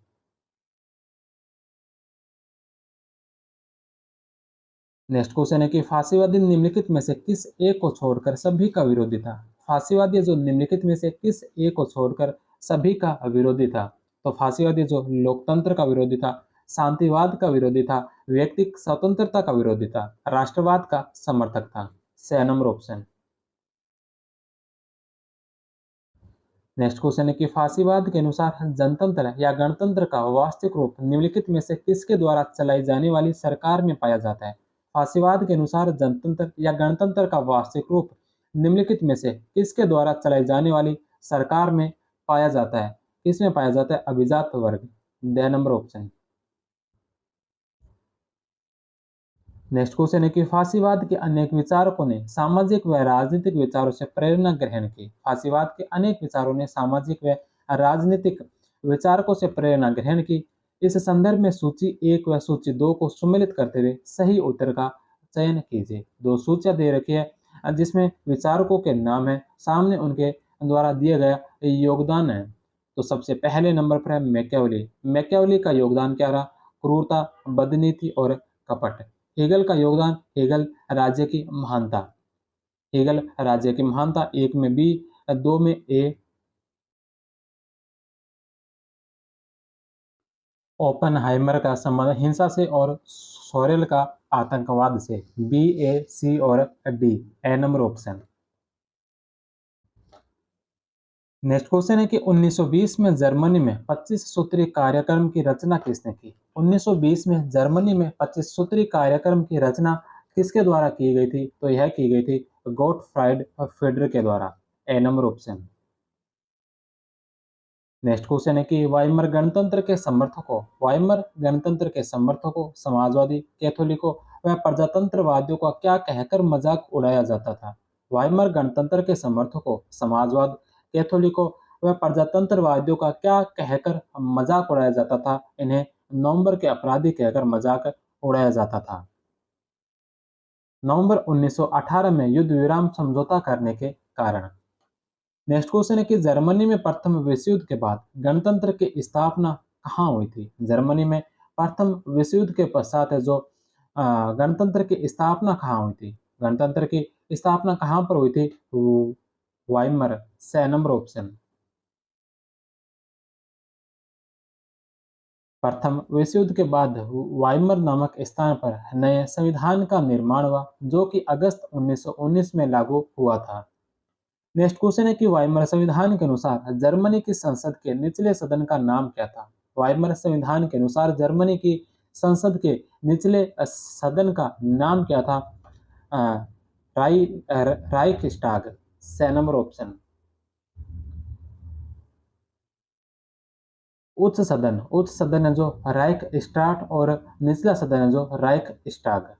नेक्स्ट क्वेश्चन है कि फांसीवादी निम्नलिखित में से किस एक को छोड़कर सभी का विरोधी था? फांसीवादी जो निम्नलिखित में से किस एक को छोड़कर सभी का विरोधी था? तो फांसीवादी जो लोकतंत्र का विरोधी था, शांतिवाद का विरोधी था, व्यक्तिक स्वतंत्रता का विरोधी था, राष्ट्रवाद का समर्थक था। 6 नंबर ऑप्शन। नेक्स्ट क्वेश्चन है कि फांसीवाद के अनुसार जनतंत्र या गणतंत्र का वास्तविक रूप निम्नलिखित में से किसके द्वारा चलाई जाने वाली सरकार में पाया जाता है? फांसीवाद के अनुसार जनतंत्र या गणतंत्र का वास्तविक रूप निम्नलिखित में से किसके द्वारा चलाई जाने वाली सरकार में पाया जाता है? किसमें पाया जाता है? अभिजात वर्ग। The number option. Next question है कि फांसीवाद के अनेक विचारकों ने सामाजिक व राजनीतिक विचारों से प्रेरणा ग्रहण की। फांसीवाद के अनेक विचारों ने सामाजिक व राजनीतिक विचारकों से प्रेरणा ग्रहण की। इस संदर्भ में सूची 1 व सूची 2 को सम्मिलित करते हुए सही उत्तर का चयन कीजिए। दो सूचियां दे रखी है जिसमें विचारकों के नाम है, सामने उनके द्वारा दिया गया योगदान है। तो सबसे पहले नंबर पर है मैकियावेली। मैकियावेली का योगदान क्या रहा? क्रूरता, बदनीति और कपट। हेगल का योगदान, हेगल राज्य की महानता। हेगल राज्य की महानता 1 में बी, 2 में ए। ओपनहाइमर का संबंध हिंसा से और सोरेल का आतंकवाद से। बी, ए, सी और डी। ए नंबर ऑप्शन। नेक्स्ट क्वेश्चन है कि 1920 में जर्मनी में 25 सूत्री कार्यक्रम की रचना किसने की? 1920 में जर्मनी में 25 सूत्री कार्यक्रम की रचना किसके द्वारा की गई थी? तो यह की गई थी गोटफ्राइड फिडर के द्वारा। ए नंबर ऑप्शन। नेक्स्ट क्वेश्चन है कि वाइमर गणतंत्र के समर्थकों, समाजवादी, कैथोलिकों व प्रजातंत्रवादियों का क्या कहकर मजाक उड़ाया जाता था? वाइमर गणतंत्र के समर्थकों, समाजवाद, कैथोलिकों व प्रजातंत्रवादियों का क्या कहकर मजाक उड़ाया जाता था? इन्हें नवंबर के अपराधी कहकर मजाक उड़ाया जाता था। नवंबर 1918 में युद्ध विराम समझौता करने के कारण। नेक्स्ट क्वेश्चन है कि जर्मनी में प्रथम विश्व युद्ध के बाद गणतंत्र की स्थापना कहाँ हुई थी? जर्मनी में प्रथम विश्व युद्ध के पश्चात है जो गणतंत्र की स्थापना कहाँ हुई थी? गणतंत्र की स्थापना कहाँ पर हुई थी? वाइमर। 6 number option. प्रथम विश्व युद्ध के बाद वाइमर नामक स्थान पर नए संविधान का निर्माण हुआ, जो कि अगस्त 1919 में लागू हुआ था। नेक्स्ट क्वेश्चन है कि वाइमर संविधान के अनुसार जर्मनी की संसद के निचले सदन का नाम क्या था? वाइमर संविधान के अनुसार जर्मनी की संसद के निचले सदन का नाम क्या था? राइखस्टाग। 6 नंबर ऑप्शन। उच्च सदन है जो राइखस्टाग और निचला सदन है जो राइखस्टाग।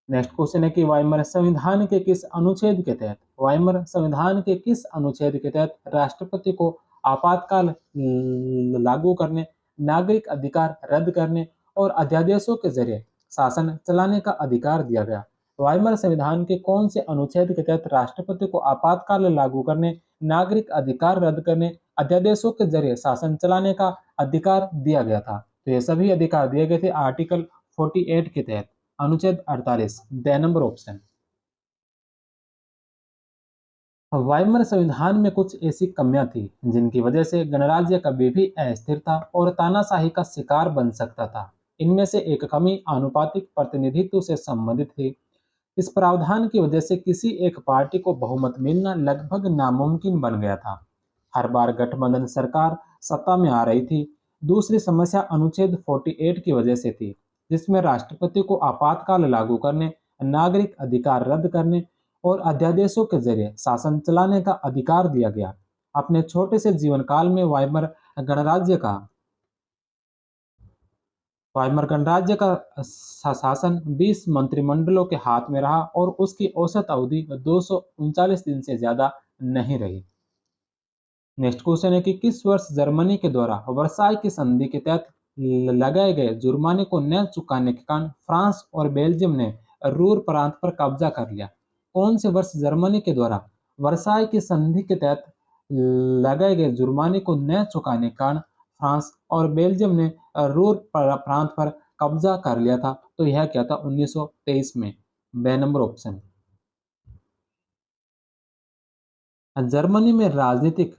नेक्स्ट क्वेश्चन है कि वाइमर संविधान के किस अनुच्छेद के तहत राष्ट्रपति को आपातकाल लागू करने, नागरिक अधिकार रद्द करने और अध्यादेशों के जरिए शासन चलाने का अधिकार दिया गया? वाइमर संविधान के कौन से अनुच्छेद के तहत राष्ट्रपति को आपातकाल लागू करने, नागरिक अधिकार रद्द करने, अध्यादेशों के जरिए शासन चलाने का अधिकार दिया गया था? तो ये सभी अधिकार दिए गए थे आर्टिकल 48 के तहत, अनुच्छेद 48। The number option. वाइमर संविधान में कुछ ऐसी कमियां थी जिनकी वजह से गणराज्य कभी भी अस्थिर था और तानाशाही का शिकार बन सकता था। इनमें से एक कमी आनुपातिक प्रतिनिधित्व से संबंधित थी। इस प्रावधान की वजह से किसी एक पार्टी को बहुमत मिलना लगभग नामुमकिन बन गया था। हर बार गठबंधन सरकार सत्ता में आ रही थी। दूसरी समस्या अनुच्छेद 48 की वजह से थी, जिसमें राष्ट्रपति को आपातकाल लागू करने, नागरिक अधिकार रद्द करने और अध्यादेशों के जरिए शासन चलाने का अधिकार दिया गया। अपने छोटे से जीवन काल में गणराज्य का वाइमर गणराज्य का शासन 20 मंत्रिमंडलों के हाथ में रहा और उसकी औसत अवधि 239 दिन से ज्यादा नहीं रही। नेक्स्ट क्वेश्चन है कि किस वर्ष जर्मनी के द्वारा वर्साई की संधि के तहत लगाए गए जुर्माने को न चुकाने के कारण फ्रांस और बेल्जियम ने रूर प्रांत पर कब्जा कर लिया? कौन से वर्ष जर्मनी के द्वारा वर्साई की संधि के तहत लगाए गए जुर्माने को न चुकाने के कारण फ्रांस और बेल्जियम ने रूर प्रांत पर कब्जा कर लिया था? तो यह क्या था? 1923 में। B number option. जर्मनी में राजनीतिक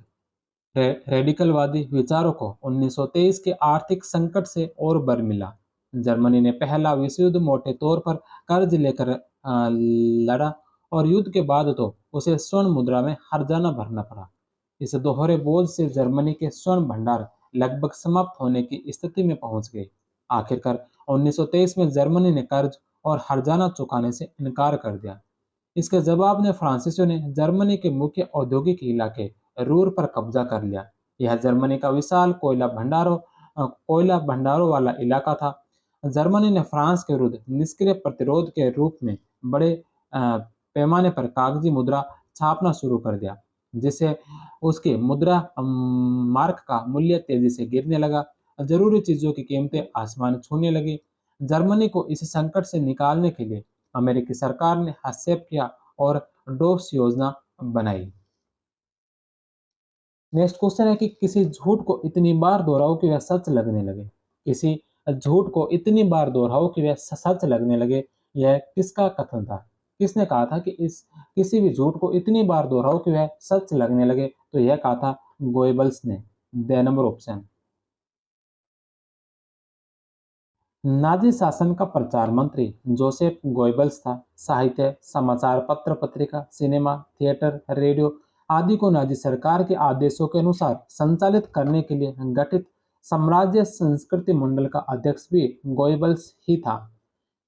रेडिकलवादी विचारों को 1923 के आर्थिक संकट से और बल मिला। जर्मनी ने पहला विश्व युद्ध मोटे तौर पर कर्ज लेकर लड़ा और युद्ध के बाद तो उसे स्वर्ण मुद्रा में हर्जाना भरना पड़ा। इस दोहरे बोझ से जर्मनी के स्वर्ण भंडार लगभग समाप्त होने की स्थिति में पहुंच गए। आखिरकार 1923 में जर्मनी ने कर्ज और हर्जाना चुकाने से इनकार कर दिया। इसके जवाब में फ्रांसीसियों ने जर्मनी के मुख्य औद्योगिक इलाके रूर पर कब्जा कर लिया। यह जर्मनी का विशाल कोयला भंडारों वाला इलाका था। जर्मनी ने फ्रांस के विरुद्ध निष्क्रिय प्रतिरोध के रूप में बड़े पैमाने पर कागजी मुद्रा छापना शुरू कर दिया, जिससे उसके मुद्रा मार्क का मूल्य तेजी से गिरने लगा। जरूरी चीजों की कीमतें आसमान छूने लगी। जर्मनी को इस संकट से निकालने के लिए अमेरिकी सरकार ने हस्तक्षेप किया और डोप्स योजना बनाई। नेक्स्ट क्वेश्चन है कि किसी झूठ को इतनी बार दोहराओ कि वह सच लगने लगे। किसी झूठ को इतनी बार दोहराओ कि वह सच लगने लगे, यह किसका कथन था? किसने कहा था कि इस किसी भी झूठ को इतनी बार दोहराओ कि वह सच लगने लगे? तो यह कहा था गोएबल्स ने। The number option. नाजी शासन का प्रचार मंत्री जोसेफ गोएबल्स था। साहित्य, समाचार पत्र पत्रिका, सिनेमा, थिएटर, रेडियो आदि को नाजी सरकार के आदेशों के अनुसार संचालित करने के लिए गठित साम्राज्य संस्कृति मंडल का अध्यक्ष भी गोएबल्स ही था।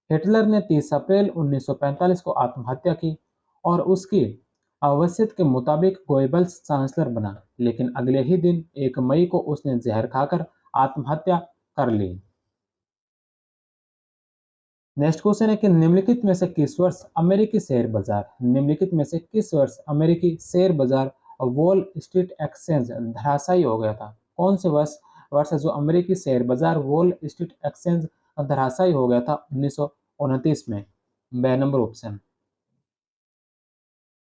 हिटलर ने 30 अप्रैल 1945 को आत्महत्या की और उसकी वसीयत के मुताबिक गोएबल्स चांसलर बना, लेकिन अगले ही दिन 1 मई को उसने जहर खाकर आत्महत्या कर ली। नेक्स्ट क्वेश्चन है कि निम्नलिखित में से किस वर्ष अमेरिकी शेयर बाजार वॉल स्ट्रीट एक्सचेंज धराशायी हो गया था? कौन से वर्ष है जो अमेरिकी शेयर बाजार वॉल स्ट्रीट एक्सचेंज धराशायी हो गया था? 1929 में। B number option.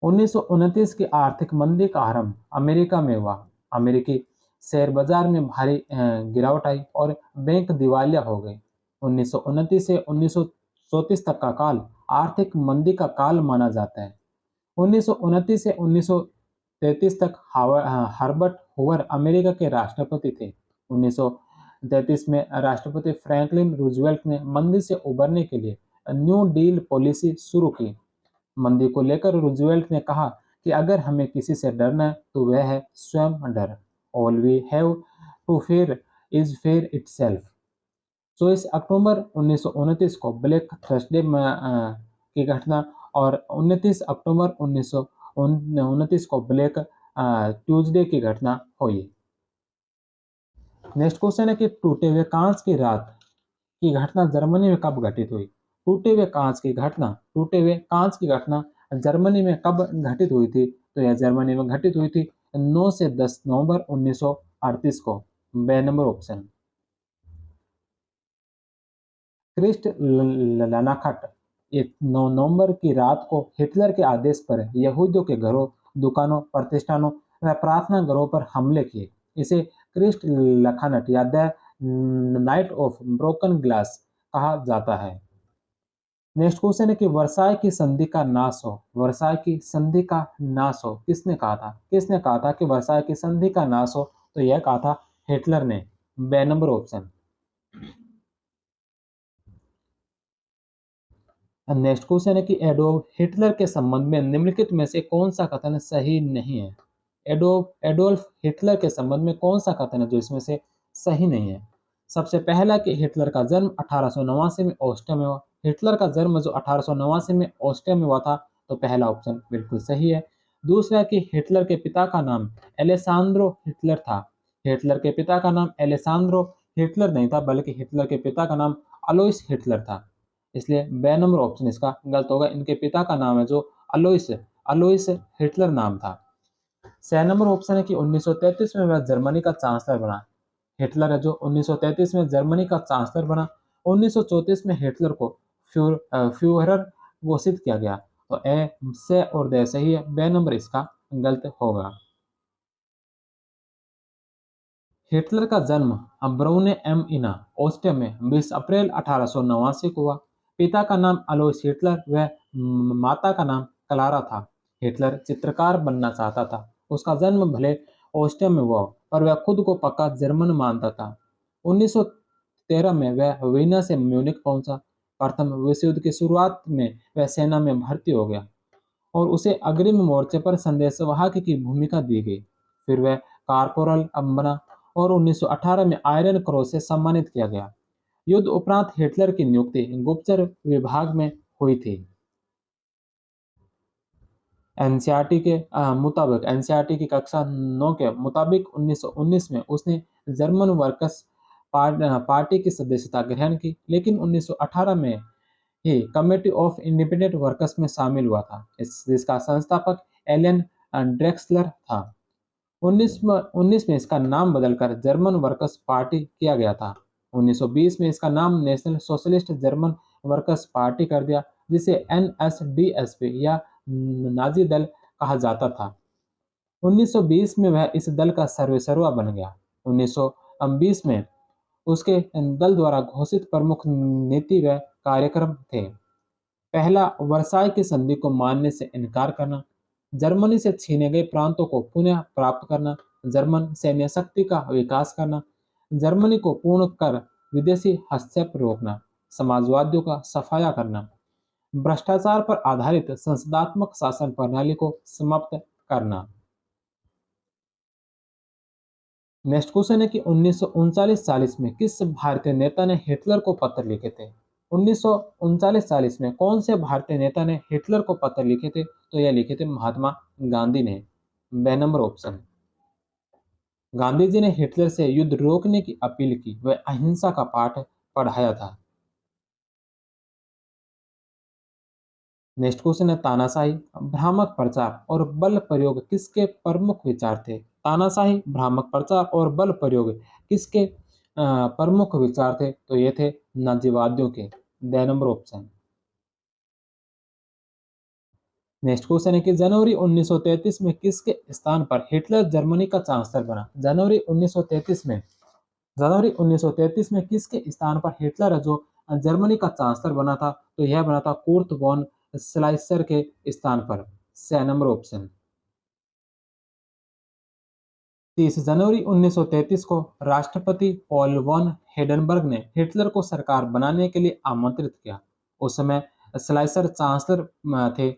1929 की आर्थिक मंदी का आरंभ अमेरिका में हुआ। अमेरिकी शेयर बाजार में भारी गिरावट आई और बैंक दिवालिया हो गए। 1929 से 1934 तक का काल आर्थिक मंदी का काल माना जाता है। 1929 से 1933 तक हर्बर्ट हूवर अमेरिका के राष्ट्रपति थे। 1933 में राष्ट्रपति फ्रैंकलिन रूजवेल्ट ने मंदी से उबरने के लिए न्यू डील पॉलिसी शुरू की। मंदी को लेकर रूजवेल्ट ने कहा कि अगर हमें किसी से डरना है तो वह है स्वयं डर। All we have to fear is fear itself। 24 अक्टूबर 1929 को ब्लैक थर्सडे की घटना और 29 अक्टूबर 1929 को ब्लैक ट्यूसडे की घटना हुई। नेक्स्ट क्वेश्चन है कि टूटे हुए कांच की रात की घटना जर्मनी में कब घटित हुई? टूटे हुए कांच की घटना जर्मनी में कब घटित हुई थी? तो यह जर्मनी में घटित हुई थी 9 से 10 नवंबर 1938 को। बे नंबर ऑप्शन। क्रिस्ट लनाखट 9 नवंबर की रात को हिटलर के आदेश पर यहूदियों के घरों, दुकानों, प्रतिष्ठानों व प्रार्थना घरों पर हमले किए। इसे क्रिस्ट लखानट या the night of broken glass कहा जाता है। नेक्स्ट क्वेश्चन है कि वर्साई की संधि का नाश हो किसने कहा था? कि वर्साई की संधि का नाश हो? तो यह कहा था हिटलर ने। बे नंबर ऑप्शन। नेक्स्ट क्वेश्चन है कि एडोल्फ हिटलर के संबंध में निम्नलिखित में से कौन सा कथन सही नहीं है। एडोल्फ हिटलर के संबंध में कौन सा कथन है जो इसमें से सही नहीं है। सबसे पहला कि हिटलर का जन्म 1889 में ऑस्ट्रिया में हुआ। हिटलर का जन्म जो 1889 में ऑस्ट्रिया में हुआ था, तो पहला ऑप्शन बिल्कुल सही है। दूसरा कि हिटलर के पिता का नाम एलेसांद्रो हिटलर था। हिटलर के पिता का नाम एलेसांद्रो हिटलर नहीं था, बल्कि हिटलर के पिता का नाम अलोइस हिटलर था। इसलिए बे नंबर ऑप्शन इसका गलत होगा। इनके पिता का नाम है जो अलोइस अलोइस हिटलर नाम था। 6 नंबर ऑप्शन है कि 1933 में वह जर्मनी का चांसलर बना। हिटलर है जो 1933 में जर्मनी का चांसलर बना। 1934 में हिटलर को फ्यूहरर घोषित किया गया। तो ए से और दे सही है, बे नंबर इसका गलत होगा। हिटलर का जन्म ब्राउने एम इना ऑस्ट्रिया में 20 अप्रैल 1889 को हुआ। पिता का नाम अलोइस हिटलर व माता का नाम क्लारा था। हिटलर चित्रकार बनना चाहता था। उसका जन्म भले ऑस्ट्रिया में हुआ, पर वह खुद को पक्का जर्मन मानता था। 1913 में वह वीना से म्यूनिख पहुंचा। प्रथम विश्व युद्ध की शुरुआत में वह सेना में भर्ती हो गया और उसे अग्रिम मोर्चे पर संदेशवाहक की भूमिका दी गई। फिर वह कारपोरल बना और 1918 में आयरन क्रॉस से सम्मानित किया गया। युद्ध उपरांत हिटलर की नियुक्ति गुप्तचर विभाग में हुई थी। एनसीईआरटी की कक्षा 9 के मुताबिक 1919 में उसने जर्मन वर्कर्स पार्टी की सदस्यता ग्रहण की, लेकिन 1918 में ही कमेटी ऑफ इंडिपेंडेंट वर्कर्स में शामिल हुआ था, जिसका संस्थापक एलन ड्रेक्सलर था। 1919 में इसका नाम बदलकर जर्मन वर्कर्स पार्टी किया गया था। 1920 में इसका नाम national socialist German workers party कर दिया, जिसे एनएसडीएसपी या नाजी दल कहा जाता था। 1920 में वह इस दल का सर्वेसर्वा बन गया। 1920 में उसके दल द्वारा घोषित प्रमुख नीति व कार्यक्रम थे। पहला, वर्साई की संधि को मानने से इनकार करना। जर्मनी से छीने गए प्रांतों को पुनः प्राप्त करना। जर्मन सैन्य शक्ति का विकास करना। जर्मनी को पूर्ण कर विदेशी हस्तक्षेप रोकना। समाजवादियों का सफाया करना। भ्रष्टाचार पर आधारित संसदात्मक शासन प्रणाली को समाप्त करना। नेक्स्ट क्वेश्चन है कि 1939-40 में किस भारतीय नेता ने हिटलर को पत्र लिखे थे। 1939-40 में कौन से भारतीय नेता ने हिटलर को पत्र लिखे थे, तो यह लिखे थे महात्मा गांधी ने। बे नंबर ऑप्शन। गांधी जी ने हिटलर से युद्ध रोकने की अपील की, वह अहिंसा का पाठ पढ़ाया था। नेक्स्ट क्वेश्चन है तानाशाही, भ्रामक प्रचार और बल प्रयोग किसके प्रमुख विचार थे। तानाशाही, भ्रामक प्रचार और बल प्रयोग किसके प्रमुख विचार थे, तो ये थे नाजीवादियों के। The number option. Next question है कि जनवरी 1933 में किसके स्थान पर हिटलर जर्मनी का चांसलर बना। जनवरी 1933 में किसके स्थान पर हिटलर जो जर्मनी का चांसलर बना था, तो यह बना था कुर्ट वॉन स्लाइसर के स्थान पर। 6 नंबर ऑप्शन। 30 जनवरी 1933 को राष्ट्रपति पॉल वॉन हिंडनबर्ग ने हिटलर को सरकार बनाने के लिए आमंत्रित किया। उस समय स्लाइसर चांसलर थे।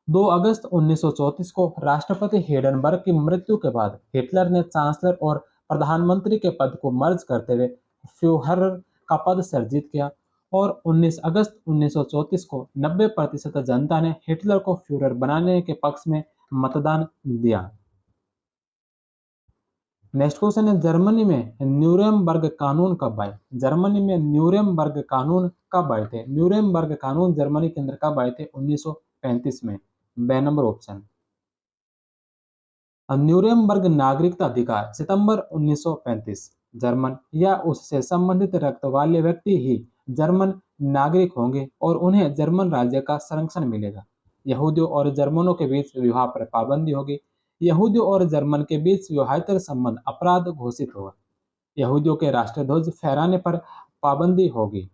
2 अगस्त 1934 को राष्ट्रपति हिंडनबर्ग की मृत्यु के बाद हिटलर ने चांसलर और प्रधानमंत्री के पद को मर्ज करते हुए फ्यूहरर का पद सृजित किया और 19 अगस्त 1934 को 90% जनता ने हिटलर को फ्यूहरर बनाने के पक्ष में मतदान दिया। नेक्स्ट क्वेश्चन है जर्मनी में न्यूरेमबर्ग कानून कब आए। जर्मनी में न्यूरेमबर्ग कानून कब आए थे। न्यूरेमबर्ग कानून जर्मनी के अंदर कब आए थे, 1935 में। B number option. न्यूरेमबर्ग नागरिकता अधिकार सितंबर 1935। जर्मन या उससे संबंधित रक्त वाले व्यक्ति ही जर्मन नागरिक होंगे और उन्हें जर्मन राज्य का संरक्षण मिलेगा। यहूदियों और जर्मनों के बीच विवाह पर पाबंदी होगी। यहूदियों और जर्मन के बीच विवाहेतर संबंध अपराध घोषित होगा। यहूदियों के राष्ट्रध्वज फहराने पर पाबंदी होगी।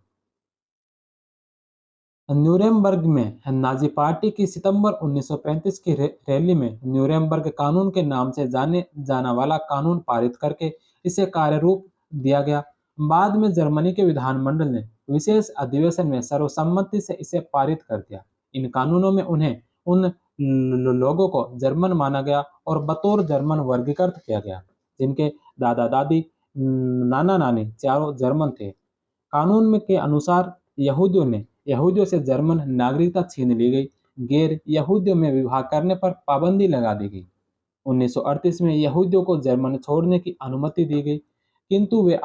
न्यूरेमबर्ग में नाजी पार्टी की सितंबर 1935 की रैली में न्यूरेमबर्ग कानून के नाम से जाने जाना वाला कानून पारित करके इसे कार्यरूप दिया गया। बाद में जर्मनी के विधानमंडल ने विशेष अधिवेशन में सर्वसम्मति से इसे पारित कर दिया। इन कानूनों में उन्हें उन लोगों को जर्मन माना गया और बतौर जर्मन वर्गीकृत किया गया जिनके दादा दादी नाना नानी चारों जर्मन थे। कानून में के अनुसार यहूदियों से जर्मन नागरिकता छीन ली गई। गैर यहूदियों में विवाह करने पर पाबंदी लगा दी गई। 1938 में यहूदियों को जर्मन छोड़ने की अनुमति दी गई, किंतु वे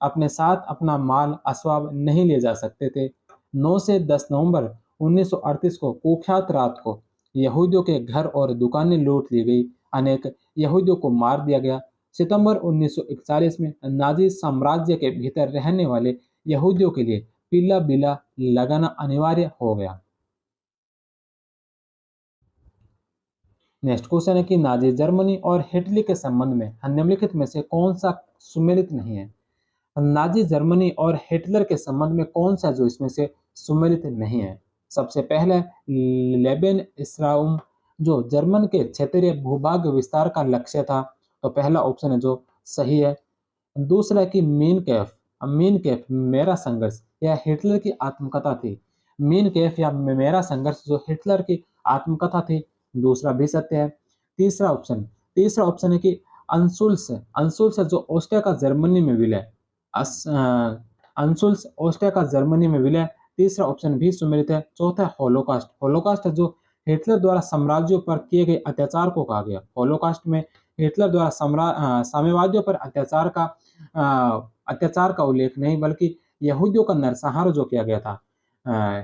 अपने साथ अपना माल असबाब नहीं ले जा सकते थे। 9 से 10 नवंबर 1938 को कुख्यात रात को यहूदियों के घर और दुकानें लूट ली गई। अनेक यहूदियों को मार दिया गया। सितंबर 1941 में नाजी साम्राज्य के भीतर रहने वाले यहूदियों के लिए पीला बिला लगाना अनिवार्य हो गया। नेक्स्ट क्वेश्चन है कि नाजी जर्मनी और हिटलर के संबंध में निम्नलिखित में से कौन सा सुमेलित नहीं है। नाजी जर्मनी और हिटलर के संबंध में कौन सा जो इसमें से सुमेलित नहीं है। सबसे पहले लेबेन इस्राउम जो जर्मन के क्षेत्रीय भूभाग विस्तार का लक्ष्य था, तो पहला ऑप्शन है जो सही है। दूसरा है कि मीन कैफ मेरा संघर्ष यह हिटलर की आत्मकथा थी। मीन कैफ या मेरा संघर्ष जो हिटलर की आत्मकथा थी, दूसरा भी सत्य है। तीसरा ऑप्शन है कि अंसुल्स जो ऑस्ट्रिया का जर्मनी में विलय अंसुल्स ऑस्ट्रिया का जर्मनी में विलय, तीसरा ऑप्शन भी सुमेलित है। चौथा होलोकास्ट जो हिटलर द्वारा साम्राज्यों पर किए गए अत्याचार को कहा गया। होलोकास्ट में हिटलर द्वारा साम्यवादियों पर अत्याचार का उल्लेख नहीं, बल्कि यहूदियों का नरसंहार जो किया गया था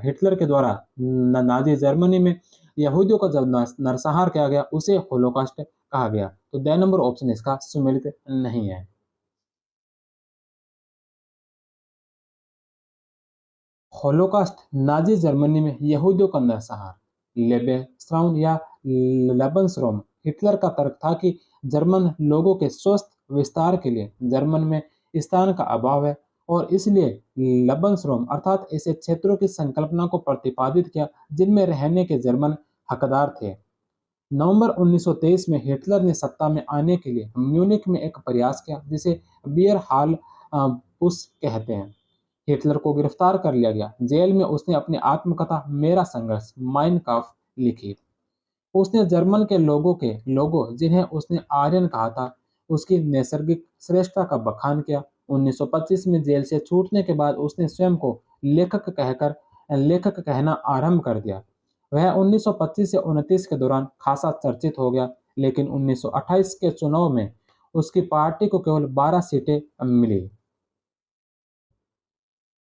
हिटलर के द्वारा नाजी जर्मनी में यहूदियों का जब नरसंहार किया गया उसे होलोकास्ट कहा गया। तो द नंबर ऑप्शन इसका सुमेलित नहीं है। होलोकास्ट नाजी जर्मनी में यहूदियों का नरसंहार। लेबेस्ट्राउन या लेबन्सरोम हिटलर का तर्क था कि जर्मन लोगों के स्वस्थ विस्तार के लिए जर्मन में स्थान का अभाव है और इसलिए लेबन्सरोम अर्थात ऐसे क्षेत्रों की संकल्पना को प्रतिपादित किया जिनमें रहने के जर्मन हकदार थे। नवंबर 1923 में हिटलर ने सत्ता में आने के लिए म्यूनिख में एक प्रयास किया जिसे बियर हाल पुश कहते हैं। हिटलर को गिरफ्तार कर लिया गया। जेल में उसने अपनी आत्मकथा मेरा संघर्ष माइन काम्फ लिखी। उसने जर्मन के लोगों जिन्हें उसने आर्यन कहा था उसकी नैसर्गिक श्रेष्ठता का बखान किया। 1925 में जेल से छूटने के बाद उसने स्वयं को लेखक कहना आरंभ कर दिया। वह 1925 से 29 के दौरान खासा चर्चित हो गया, लेकिन 1928 के चुनाव में उसकी पार्टी को केवल 12 सीटें मिली।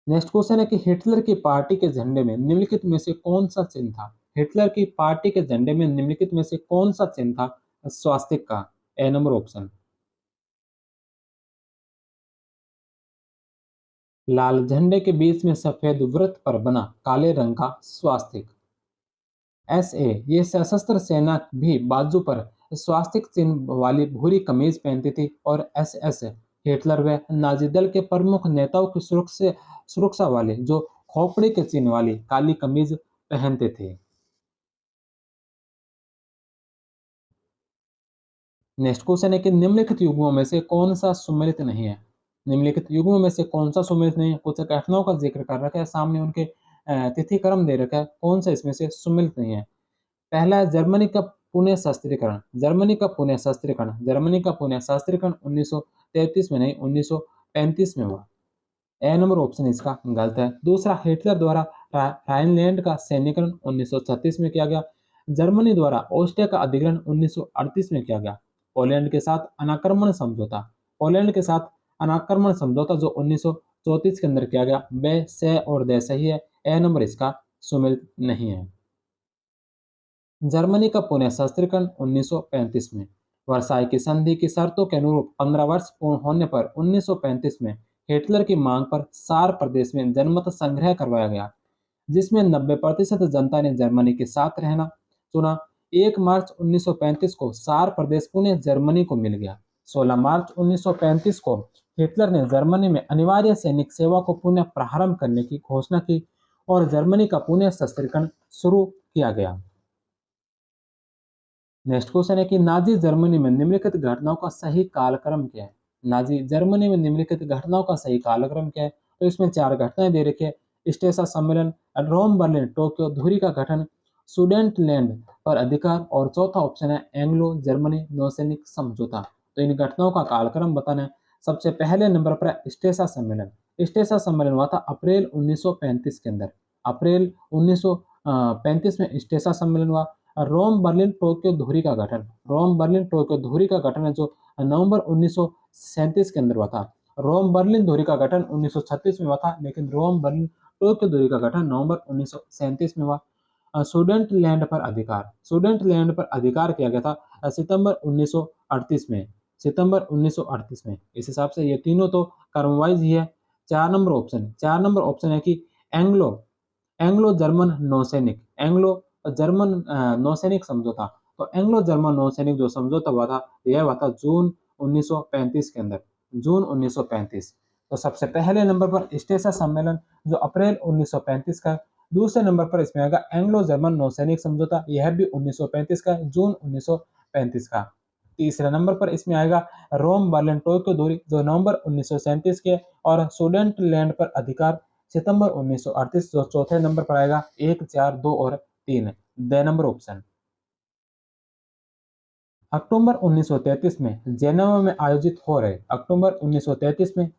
नेक्स्ट क्वेश्चन है कि हिटलर की पार्टी के झंडे में निम्नलिखित में से कौन सा चिन्ह था। हिटलर की पार्टी के झंडे में निम्नलिखित में से कौन सा चिन्ह था स्वास्तिक का। ए नंबर ऑप्शन। लाल झंडे के बीच में सफेद वृत्त पर बना काले रंग का स्वास्तिक। एसए ये सशस्त्र सेना भी बाजू पर स्वास्तिक चिन्ह वाली भूरी कमीज पहनती थी और एसएस हिटलर व नाजी दल के प्रमुख नेताओं की सुरक्षा वाले जो खोपड़ी के चिन्ह वाली काली कमीज पहनते थे। नेक्स्ट क्वेश्चन है कि निम्नलिखित युग्मों में से कौन सा सुमेलित नहीं है। निम्नलिखित युग्मों में से कौन सा सुमेलित नहीं है। कुछ घटनाओं का जिक्र कर रखा है, सामने उनके तिथि क्रम दे रखा है, कौन सा इसमें से सुमेलित नहीं है। पहला है जर्मनी का पुनः शस्त्रीकरण 1933 में नहीं 1935 में हुआ। ए नंबर ऑप्शन इसका गलत है। दूसरा, हिटलर द्वारा राइनलैंड का सैन्यकरण 1936 में किया गया। जर्मनी द्वारा ऑस्ट्रिया का अधिग्रहण 1938 में किया गया। पोलैंड के साथ अनाक्रमण समझौता जो 1934 के अंदर किया गया, वे से और दे सही है। ए नंबर इसका सुमेलित नहीं है। जर्मनी का पुनः शस्त्रीकरण 1935 में। वर्साई की संधि की शर्तों के अनुरूप 15 वर्ष पूर्ण होने पर 1935 में हिटलर की मांग पर सार प्रदेश में जनमत संग्रह करवाया गया, जिसमें 90% जनता ने जर्मनी के साथ रहना चुना। 1 मार्च 1935 को सार प्रदेश पुनः जर्मनी को मिल गया। 16 मार्च 1935 को हिटलर ने जर्मनी में अनिवार्य सैनिक सेवा को पुनः प्रारंभ करने की घोषणा की और जर्मनी का पुनः शस्त्रीकरण शुरू किया गया। नेक्स्ट क्वेश्चन है कि नाजी जर्मनी में निम्नलिखित घटनाओं का सही कालक्रम क्या है। नाजी जर्मनी में निम्नलिखित घटनाओं का सही कालक्रम क्या है। तो इसमें 4 घटनाएँ दे रखी है। स्टेसा सम्मेलन, रोम, बर्लिन, टोक्यो, धुरी का गठन, सुडेनलैंड पर अधिकार और चौथा ऑप्शन है एंग्लो जर्मनी नौसैनिक समझौता। तो इन घटनाओं का कालक्रम बताना है। सबसे पहले नंबर पर है स्टेसा सम्मेलन। स्टेसा सम्मेलन हुआ था अप्रैल 1935 के अंदर। अप्रैल 1935 में स्टेसा सम्मेलन हुआ। रोम, बर्लिन, टोक्यो, धुरी का गठन। रोम, बर्लिन, टोक्यो, धुरी का गठन है जो नवंबर 1937 के अंदर हुआ था। रोम, बर्लिन, धुरी का गठन 1936 में हुआ था, लेकिन रोम, बर्लिन, टोक्यो, धुरी का गठन नवंबर 1937 में हुआ। सुडेंटलैंड पर अधिकार। सुडेंटलैंड पर अधिकार किया गया था सितंबर 1938 में। सितंबर 1938 में। इस हिसाब से ये तीनों तो क्रम वाइज ही है। 4 नंबर ऑप्शन है कि एंग्लो एंग्लो जर्मन नौसैनिक, एंग्लो जर्मन नौसैनिक समझौता। तो एंग्लो जर्मन नौसैनिक जो समझौता हुआ था, यह हुआ था जून 1935 के अंदर। जून 1935। तो सबसे पहले नंबर पर स्टेसा सम्मेलन जो अप्रैल 1935 का है। दूसरे नंबर पर इसमें आएगा एंग्लो जर्मन नौसैनिक समझौता, यह भी 1935 का है, जून 1935 का। तीसरे नंबर पर इसमें आएगा रोम, बर्लिन, टोक्यो दूरी जो नवंबर 1937 के, और सुडेंटलैंड पर अधिकार सितंबर 1938 जो चौथे नंबर पर आएगा। 1, 4, 2 और 3 द नंबर ऑप्शन। अक्टूबर 1933 में जेनेवा में आयोजित हो रहे अक्टूबर 1933 में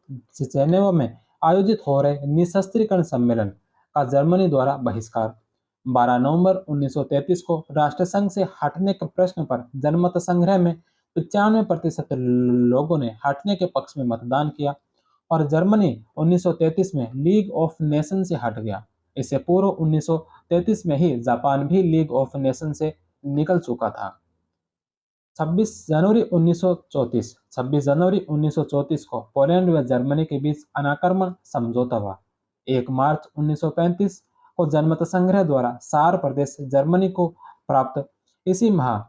जेनेवा में आयोजित हो रहे निशस्त्रीकरण सम्मेलन का जर्मनी द्वारा बहिष्कार। 12 नवंबर 1933 को राष्ट्रसंघ से हटने के प्रश्न पर जनमत संग्रह में 95% लोगों ने हटने के पक्ष में मतदान किया और जर्मनी 1933 में लीग ऑफ नेशन से हट गया। इससे पूर्व 1933 में ही जापान भी लीग ऑफ नेशन से निकल चुका था। 26 जनवरी 1934 को पोलैंड व जर्मनी के बीच अनाक्रमण समझौता हुआ। 1 मार्च 1935 को जनमत संग्रह द्वारा सार प्रदेश जर्मनी को प्राप्त। इसी माह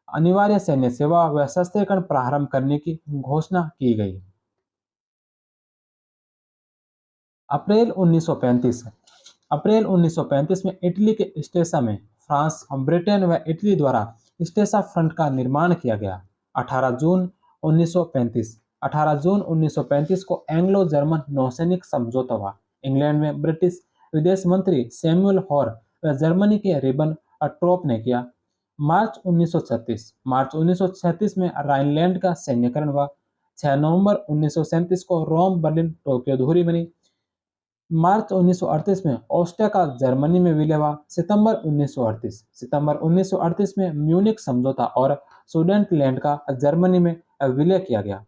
अनिवार्य सैन्य सेवा व सशस्त्रीकरण प्रारंभ करने की घोषणा की गई। अप्रैल 1935 अप्रैल 1935 में इटली के स्टेसा में फ्रांस, ब्रिटेन व इटली द्वारा स्टेसा फ्रंट का निर्माण किया गया। 18 जून 1935 18 जून 1935 को एंग्लो जर्मन नौसैनिक समझौता हुआ। इंग्लैंड में ब्रिटिश विदेश मंत्री सैमुअल हॉर व जर्मनी के रिबन ट्रोप ने किया। मार्च 1936 में राइनलैंड का सैन्यकरण हुआ। 6 नवंबर 1937 को रोम, बर्लिन, टोक्यो धुरी बनी। मार्च 1938 में ऑस्ट्रिया का जर्मनी में विलय हुआ। सितंबर 1938 में म्यूनिख समझौता और सुडेंटलैंड का जर्मनी में विलय किया गया।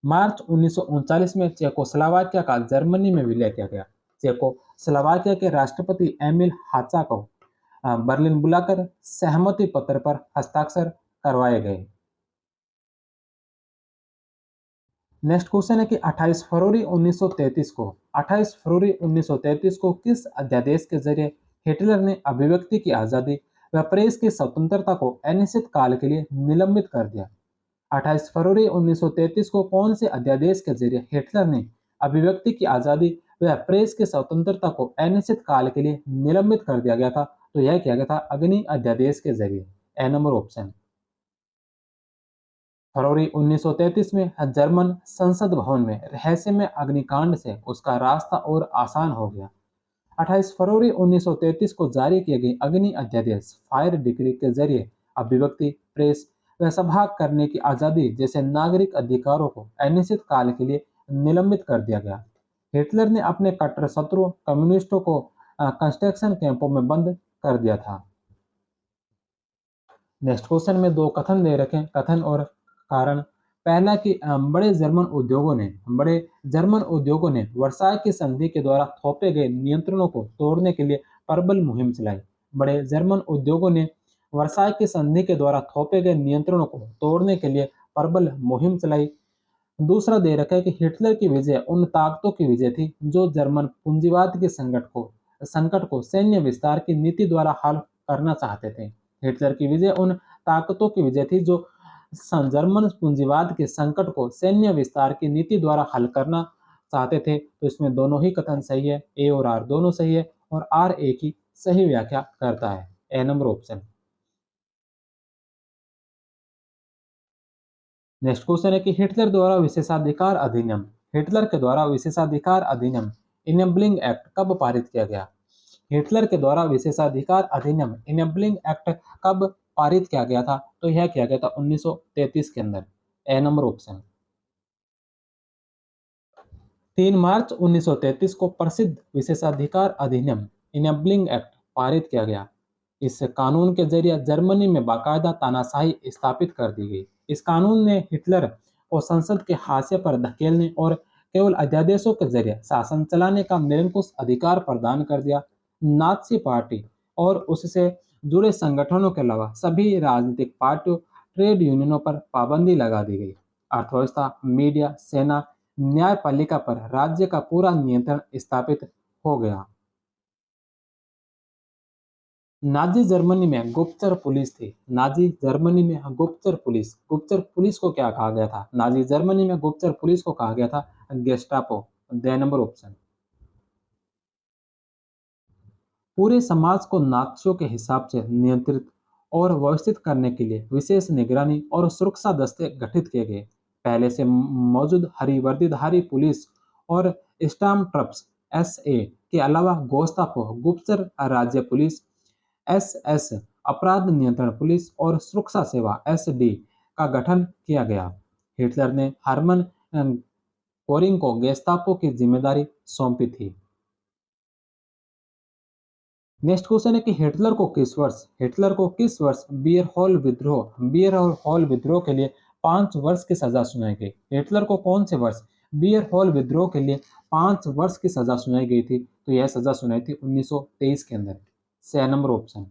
मार्च 1939 में चेकोस्लोवाकिया का जर्मनी में विलय किया गया। चेकोस्लोवाकिया के राष्ट्रपति एमिल हाचा को बर्लिन बुलाकर सहमति पत्र पर हस्ताक्षर करवाए गए। नेक्स्ट क्वेश्चन है कि 28 फरवरी 1933 को किस अध्यादेश के जरिए हिटलर ने अभिव्यक्ति की आजादी व प्रेस की स्वतंत्रता को अनिश्चित काल के लिए निलंबित कर दिया। 28 फरवरी 1933 को कौन से अध्यादेश के जरिए हिटलर ने अभिव्यक्ति की आजादी व प्रेस की स्वतंत्रता को अनिश्चित काल के लिए निलंबित कर दिया गया था? तो यह किया गया था अग्नि अध्यादेश के जरिए। ए नंबर ऑप्शन। फरवरी 1933 में जर्मन संसद भवन में रहस्यमय अग्निकांड से उसका रास्ता और आसान हो गया। 28 फरवरी 1933 को जारी किए गए अग्नि अध्यादेश फायर डिक्री के जरिए अभिव्यक्ति, प्रेस व सभा करने की आजादी जैसे नागरिक अधिकारों को अनिश्चित काल के लिए निलंबित कर दिया गया। हिटलर ने अपने कट्टर शत्रु कम्युनिस्टों को कंस्ट्रक्शन कैंपों में बंद कर दिया था। नेक्स्ट क्वेश्चन में दो कथन दे रखे हैं, कथन और कारण। पहला कि बड़े जर्मन उद्योगों ने वर्साय की संधि के द्वारा थोपे गए नियंत्रणों को तोड़ने के लिए प्रबल मुहिम चलाई। बड़े जर्मन उद्योगों ने वर्साय की संधि के द्वारा थोपे गए नियंत्रणों को तोड़ने के लिए प्रबल मुहिम चलाई। दूसरा दे रखा है कि हिटलर की विजय उन ताकतों की विजय थी जो जर्मन पूंजीवाद के संकट को सैन्य विस्तार की नीति द्वारा हल करना चाहते थे। हिटलर की विजय उन ताकतों की विजय थी जो जर्मन पूंजीवाद के संकट को सैन्य विस्तार की नीति द्वारा हल करना चाहते थे। तो इसमें दोनों ही कथन सही है, ए और आर दोनों सही है, और आर ए की सही व्याख्या करता है। ए नंबर ऑप्शन। नेक्स्ट क्वेश्चन है कि हिटलर द्वारा विशेषाधिकार अधिनियम हिटलर के द्वारा विशेषाधिकार अधिनियम इनेबलिंग एक्ट कब पारित किया गया? हिटलर के द्वारा विशेषाधिकार अधिनियम इनेबलिंग एक्ट कब पारित किया गया था? तो यह किया गया था 1933 के अंदर। ए नंबर ऑप्शन। 3 मार्च 1933 को प्रसिद्ध विशेषाधिकार अधिनियम इनेबलिंग एक्ट पारित किया गया। इस कानून के जरिए जर्मनी में बाकायदा तानाशाही स्थापित कर दी गई। इस कानून ने हिटलर को संसद के हाशिए पर धकेलने और केवल अध्यादेशों के जरिए शासन चलाने का निरंकुश अधिकार प्रदान कर दिया। नात्सी पार्टी और उससे जुड़े संगठनों के अलावा सभी राजनीतिक पार्टियों, ट्रेड यूनियनों पर पाबंदी लगा दी गई। अर्थव्यवस्था, मीडिया, सेना, न्यायपालिका पर राज्य का पूरा नियंत्रण स्थापित हो गया। नाजी जर्मनी में गुप्तचर पुलिस थी। नाजी जर्मनी में गुप्तचर पुलिस को क्या कहा गया था? नाजी जर्मनी में गुप्तचर पुलिस को कहा गया था गेस्टापो। The number option. पूरे समाज को नात्सियों के हिसाब से नियंत्रित और व्यवस्थित करने के लिए विशेष निगरानी और सुरक्षा दस्ते गठित किए गए। पहले से मौजूद हरी वर्दीधारी पुलिस और स्टार्म ट्रप्स एसए के अलावा गोस्तापो गुप्तचर राज्य पुलिस एसएस अपराध नियंत्रण पुलिस और सुरक्षा सेवा एसडी का गठन किया गया। हिटलर ने हरमन कोरिंग को गेस्तापो की जिम्मेदारी सौंपी थी। नेक्स्ट क्वेश्चन है कि हिटलर को किस वर्ष बियर हॉल विद्रोह के लिए 5 वर्ष की सजा सुनाई गई? हिटलर को कौन से वर्ष बियर हॉल विद्रोह के लिए 5 वर्ष की सजा सुनाई गई थी? तो यह सजा सुनाई थी 1923 के अंदर। सी नंबर ऑप्शन।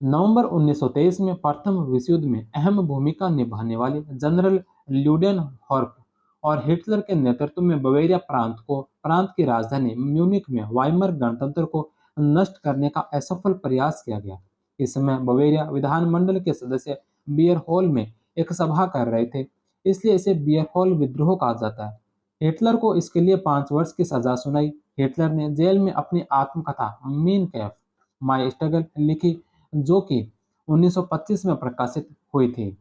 नवंबर 1923 में प्रथम विश्व युद्ध में अहम भूमिका निभाने वाले जनरल ल्यूडेनहॉर्फ और हिटलर के नेतृत्व में बवेरिया प्रांत की राजधानी म्यूनिख में वाइमर गणतंत्र को नष्ट करने का असफल प्रयास किया गया। इस समय बवेरिया विधानमंडल के सदस्य बियर हॉल में एक सभा कर रहे थे, इसलिए इसे बियर हॉल विद्रोह कहा जाता है। हिटलर को इसके लिए 5 वर्ष की सजा सुनाई। हिटलर ने जेल में अपनी आत्मकथा मीन कैफ माई स्ट्रगल लिखी, जो कि 1925 में प्रकाशित हुई थी।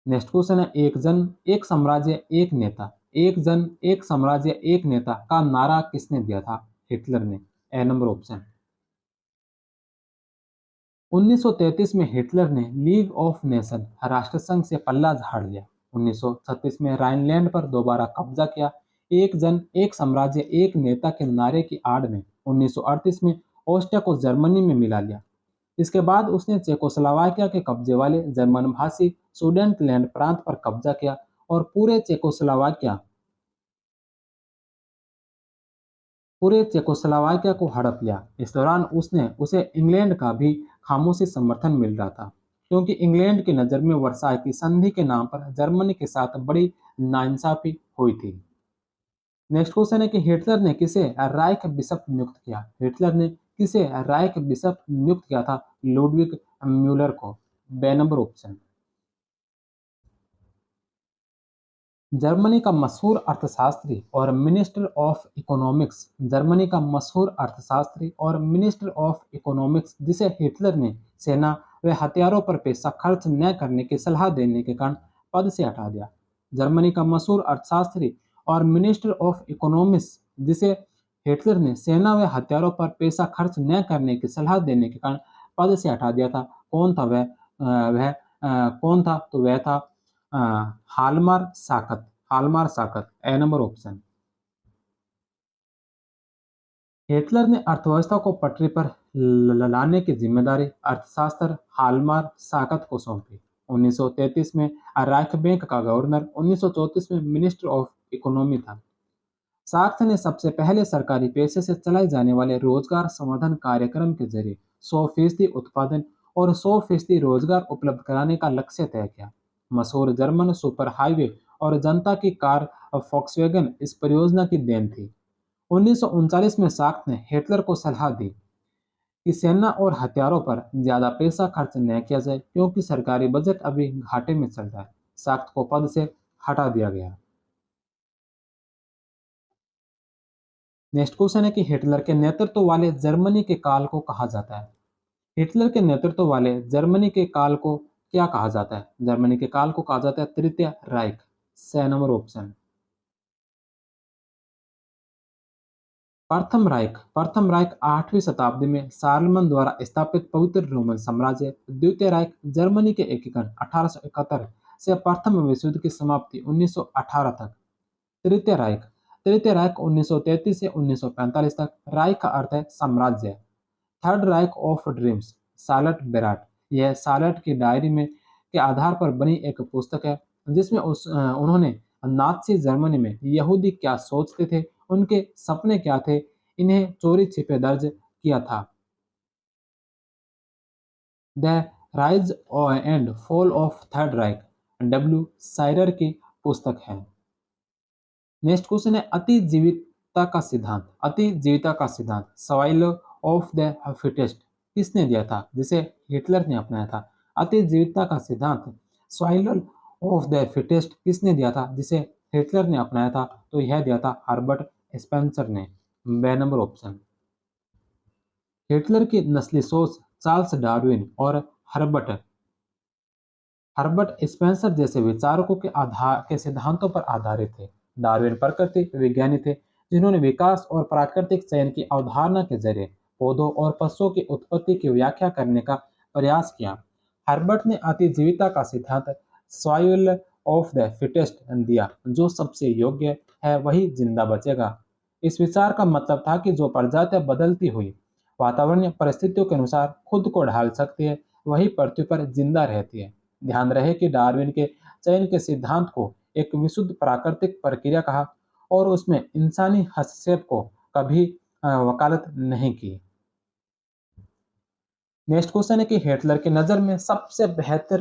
नेक्स्ट क्वेश्चन है एक जन एक साम्राज्य एक नेता एक जन एक साम्राज्य एक नेता का नारा किसने दिया था? हिटलर ने। ए नंबर ऑप्शन। 1933 में हिटलर ने लीग ऑफ नेशन राष्ट्र संघ से पल्ला झाड़ लिया। 1936 में राइनलैंड पर दोबारा कब्जा किया। एक जन एक साम्राज्य एक नेता के नारे की आड़ में 1938 में ऑस्ट्रिया को जर्मनी में मिला लिया। इसके बाद उसने चेकोस्लोवाकिया के कब्जे वाले जर्मन भाषी सुडेटलैंड प्रांत पर कब्जा किया और पूरे चेकोस्लोवाकिया को हड़प लिया। इस दौरान उसे इंग्लैंड का भी खामोशी समर्थन मिल रहा था, क्योंकि इंग्लैंड की नज़र में वर्साई की संधि के नाम पर जर्मनी के साथ बड़ी नाइंसाफी हुई थी। नेक्स्ट क्वेश्चन है कि हिटलर ने किसे राइख बिशप नियुक्त किया? हिटलर ने किसे राइख बिशप नियुक्त किया था? लुडविग म्यूलर को। बे नंबर ऑप्शन। जर्मनी का मशहूर अर्थशास्त्री और मिनिस्टर ऑफ इकोनॉमिक्स, जिसे हिटलर ने सेना व हथियारों पर पैसा खर्च न करने की सलाह देने के कारण पद से हटा दिया। जर्मनी का मशहूर अर्थशास्त्री और मिनिस्टर ऑफ इकोनॉमिक्स, जिसे हिटलर ने सेना व हथियारों पर पैसा खर्च न करने की सलाह देने के कारण पद से हटा दिया था। कौन था? तो वह था अ, हालमार साकत। ए नंबर ऑप्शन। हिटलर ने अर्थव्यवस्था को पटरी पर लाने की जिम्मेदारी अर्थशास्त्र हालमार साकत को सौंपी। 1933 में राइख बैंक का गवर्नर, 1934 में मिनिस्टर ऑफ इकोनॉमी था। साक्स ने सबसे पहले सरकारी पैसे से चलाए जाने वाले रोजगार संवर्धन कार्यक्रम के जरिए 100% उत्पादन और 100% रोजगार उपलब्ध कराने का लक्ष्य तय किया। मशहूर जर्मन सुपर हाईवे और जनता की कार फॉक्सवैगन इस परियोजना की देन थी। 1939 में साक्स ने हिटलर को सलाह दी कि सेना और हथियारों पर ज्यादा पैसा खर्च न किया जाए, क्योंकि सरकारी बजट अभी घाटे में चल रहा है। साक्स को पद से हटा दिया गया। नेक्स्ट क्वेश्चन है कि हिटलर के नेतृत्व वाले जर्मनी के काल को कहा जाता है? हिटलर के नेतृत्व वाले जर्मनी के काल को क्या कहा जाता है? जर्मनी के काल को कहा जाता है तृतीय राइख। 6 नंबर ऑप्शन। प्रथम राइख 8वीं शताब्दी में शार्लमन द्वारा स्थापित पवित्र रोमन साम्राज्य। द्वितीय राइख जर्मनी के एकीकरण 1871 से प्रथम विश्व युद्ध की समाप्ति 1918 तक। तृतीय राइख 1933 से 1945 तक। राइख का अर्थ है साम्राज्य। थर्ड राइख ऑफ ड्रीम्स, शार्लट बेराट। यह शार्लट की डायरी में के आधार पर बनी एक पुस्तक है जिसमें उन्होंने नाज़ी जर्मनी में यहूदी क्या सोचते थे, उनके सपने क्या थे, इन्हें चोरी छिपे दर्ज किया था। The rise and fall of third राइख डब्ल्यू साइरर की पुस्तक है। नेक्स्ट क्वेश्चन है अति जीविता का सिद्धांत सर्वाइवल ऑफ द फिटेस्ट किसने दिया था, जिसे हिटलर ने अपनाया था। अति जीविता का सिद्धांत सर्वाइवल ऑफ द फिटेस्ट किसने दिया था, जिसे हिटलर ने अपनाया था? तो यह दिया था हर्बर्ट स्पेंसर ने। बे नंबर ऑप्शन। हिटलर की नस्ली सोच चार्ल्स डार्विन और हर्बर्ट हर्बर्ट स्पेंसर जैसे विचारकों के सिद्धांतों पर आधारित थे। डार्विन प्रकृति विज्ञानी थे जिन्होंने विकास और प्राकृतिक चयन की अवधारणा के जरिए पौधों और पशुओं की उत्पत्ति की व्याख्या करने का प्रयास किया। हर्बर्ट ने अतिजीविता का सिद्धांत सर्वाइवल ऑफ द फिटेस्ट दिया, जो सबसे योग्य है वही जिंदा बचेगा। इस विचार का मतलब था कि जो प्रजातियां बदलती हुई वातावरणीय परिस्थितियों के अनुसार खुद को ढाल सकती है वही पृथ्वी पर जिंदा रहती है। ध्यान रहे कि डार्विन के चयन के सिद्धांत को एक विशुद्ध प्राकृतिक प्रक्रिया कहा और उसमें इंसानी हस्तक्षेप को कभी वकालत नहीं की। नेक्स्ट क्वेश्चन है कि हिटलर की नज़र में सबसे बेहतर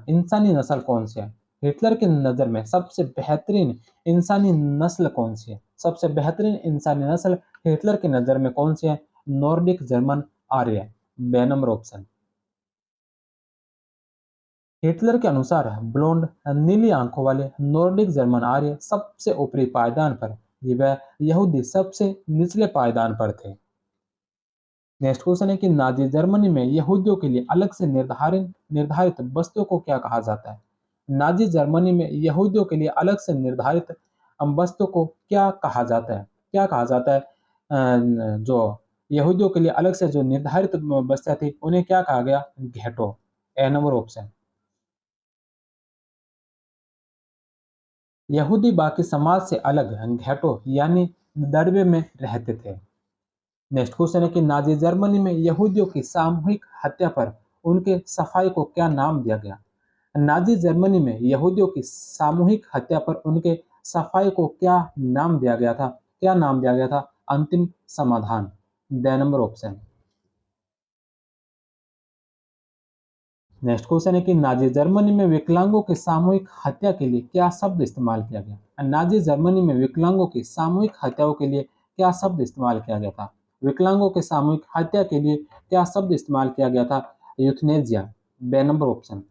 इंसानी नस्ल कौन सी है? हिटलर की नज़र में सबसे बेहतरीन इंसानी नस्ल कौन सी है? सबसे बेहतरीन इंसानी नस्ल हिटलर की नज़र में कौन सी है? नॉर्डिक जर्मन आर्य। बे नंबर ऑप्शन। हिटलर के अनुसार ब्लोंड नीली आंखों वाले नॉर्डिक जर्मन आर्य सबसे ऊपरी पायदान पर, वह यहूदी सबसे निचले पायदान पर थे। नेक्स्ट क्वेश्चन है कि नाजी जर्मनी में यहूदियों के लिए अलग से निर्धारित निर्धारित बस्तियों को क्या कहा जाता है? नाजी जर्मनी में यहूदियों के लिए अलग से निर्धारित बस्तियों को क्या कहा जाता है? क्या कहा जाता है? जो यहूदियों के लिए अलग से जो निर्धारित बस्तियां थी उन्हें क्या कहा गया? घेटो। ए नंबर ऑप्शन। यहूदी बाकी समाज से अलग घेटो यानी दरबे में रहते थे। नेक्स्ट क्वेश्चन है कि नाजी जर्मनी में यहूदियों की सामूहिक हत्या पर उनके सफाई को क्या नाम दिया गया? नाजी जर्मनी में यहूदियों की सामूहिक हत्या पर उनके सफाई को क्या नाम दिया गया था? क्या नाम दिया गया था? अंतिम समाधान। The number option. Next question है कि नाजी जर्मनी में विकलांगों की सामूहिक हत्या के लिए क्या शब्द इस्तेमाल किया गया? नाजी जर्मनी में विकलांगों की सामूहिक हत्याओं के लिए क्या शब्द इस्तेमाल किया गया था? विकलांगों की सामूहिक हत्या के लिए क्या शब्द इस्तेमाल किया गया था? यूथनेजिया। बे नंबर ऑप्शन।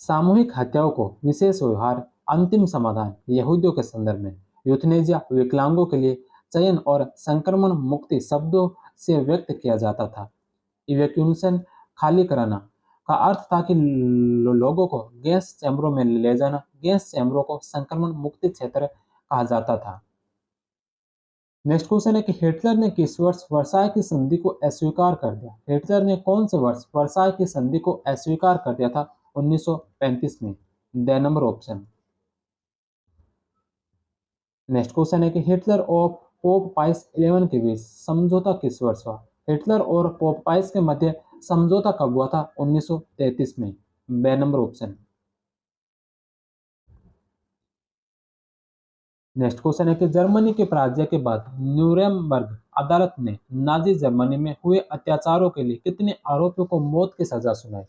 सामूहिक हत्याओं को विशेष व्यवहार अंतिम समाधान यहूदियों के संदर्भ में। यूथनेजिया विकलांगों के लिए चयन और संक्रमण मुक्ति शब्दों से व्यक्त किया जाता था। इवैक्यूएशन खाली कराना का अर्थ था कि लोगों को गैस चैम्बरों में ले जाना। गैस चैम्बरों को संक्रमण मुक्ति क्षेत्र कहा जाता था। नेक्स्ट क्वेश्चन है कि हिटलर ने किस वर्ष वर्साय की संधि को अस्वीकार कर दिया? हिटलर ने कौन से वर्ष वर्साय की संधि को अस्वीकार कर दिया था? 1935 में। D number option. Next question है कि हिटलर और पोप पाइस 11 के बीच समझौता किस वर्ष हुआ? हिटलर और पोप पाइस के मध्य समझौता कब हुआ था? 1933 में। B number option. Next question है कि जर्मनी के पराजय के बाद न्यूरेमबर्ग अदालत ने नाजी जर्मनी में हुए अत्याचारों के लिए कितने आरोपियों को मौत की सजा सुनाई?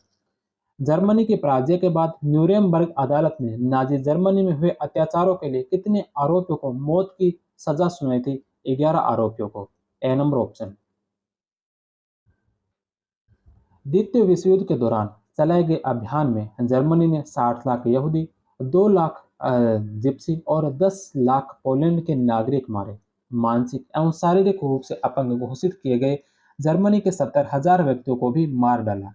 जर्मनी के पराजय के बाद न्यूरेमबर्ग अदालत ने नाजी जर्मनी में हुए अत्याचारों के लिए कितने आरोपियों को मौत की सजा सुनाई थी? 11 आरोपियों को। ए नंबर ऑप्शन। द्वितीय विश्व युद्ध के दौरान चलाए गए अभियान में जर्मनी ने 60 लाख यहूदी, 2 लाख जिप्सी और 10 लाख पोलैंड के नागरिक मारे। मानसिक एवं शारीरिक रूप से अपंग घोषित किए गए जर्मनी के 70,000 व्यक्तियों को भी मार डाला।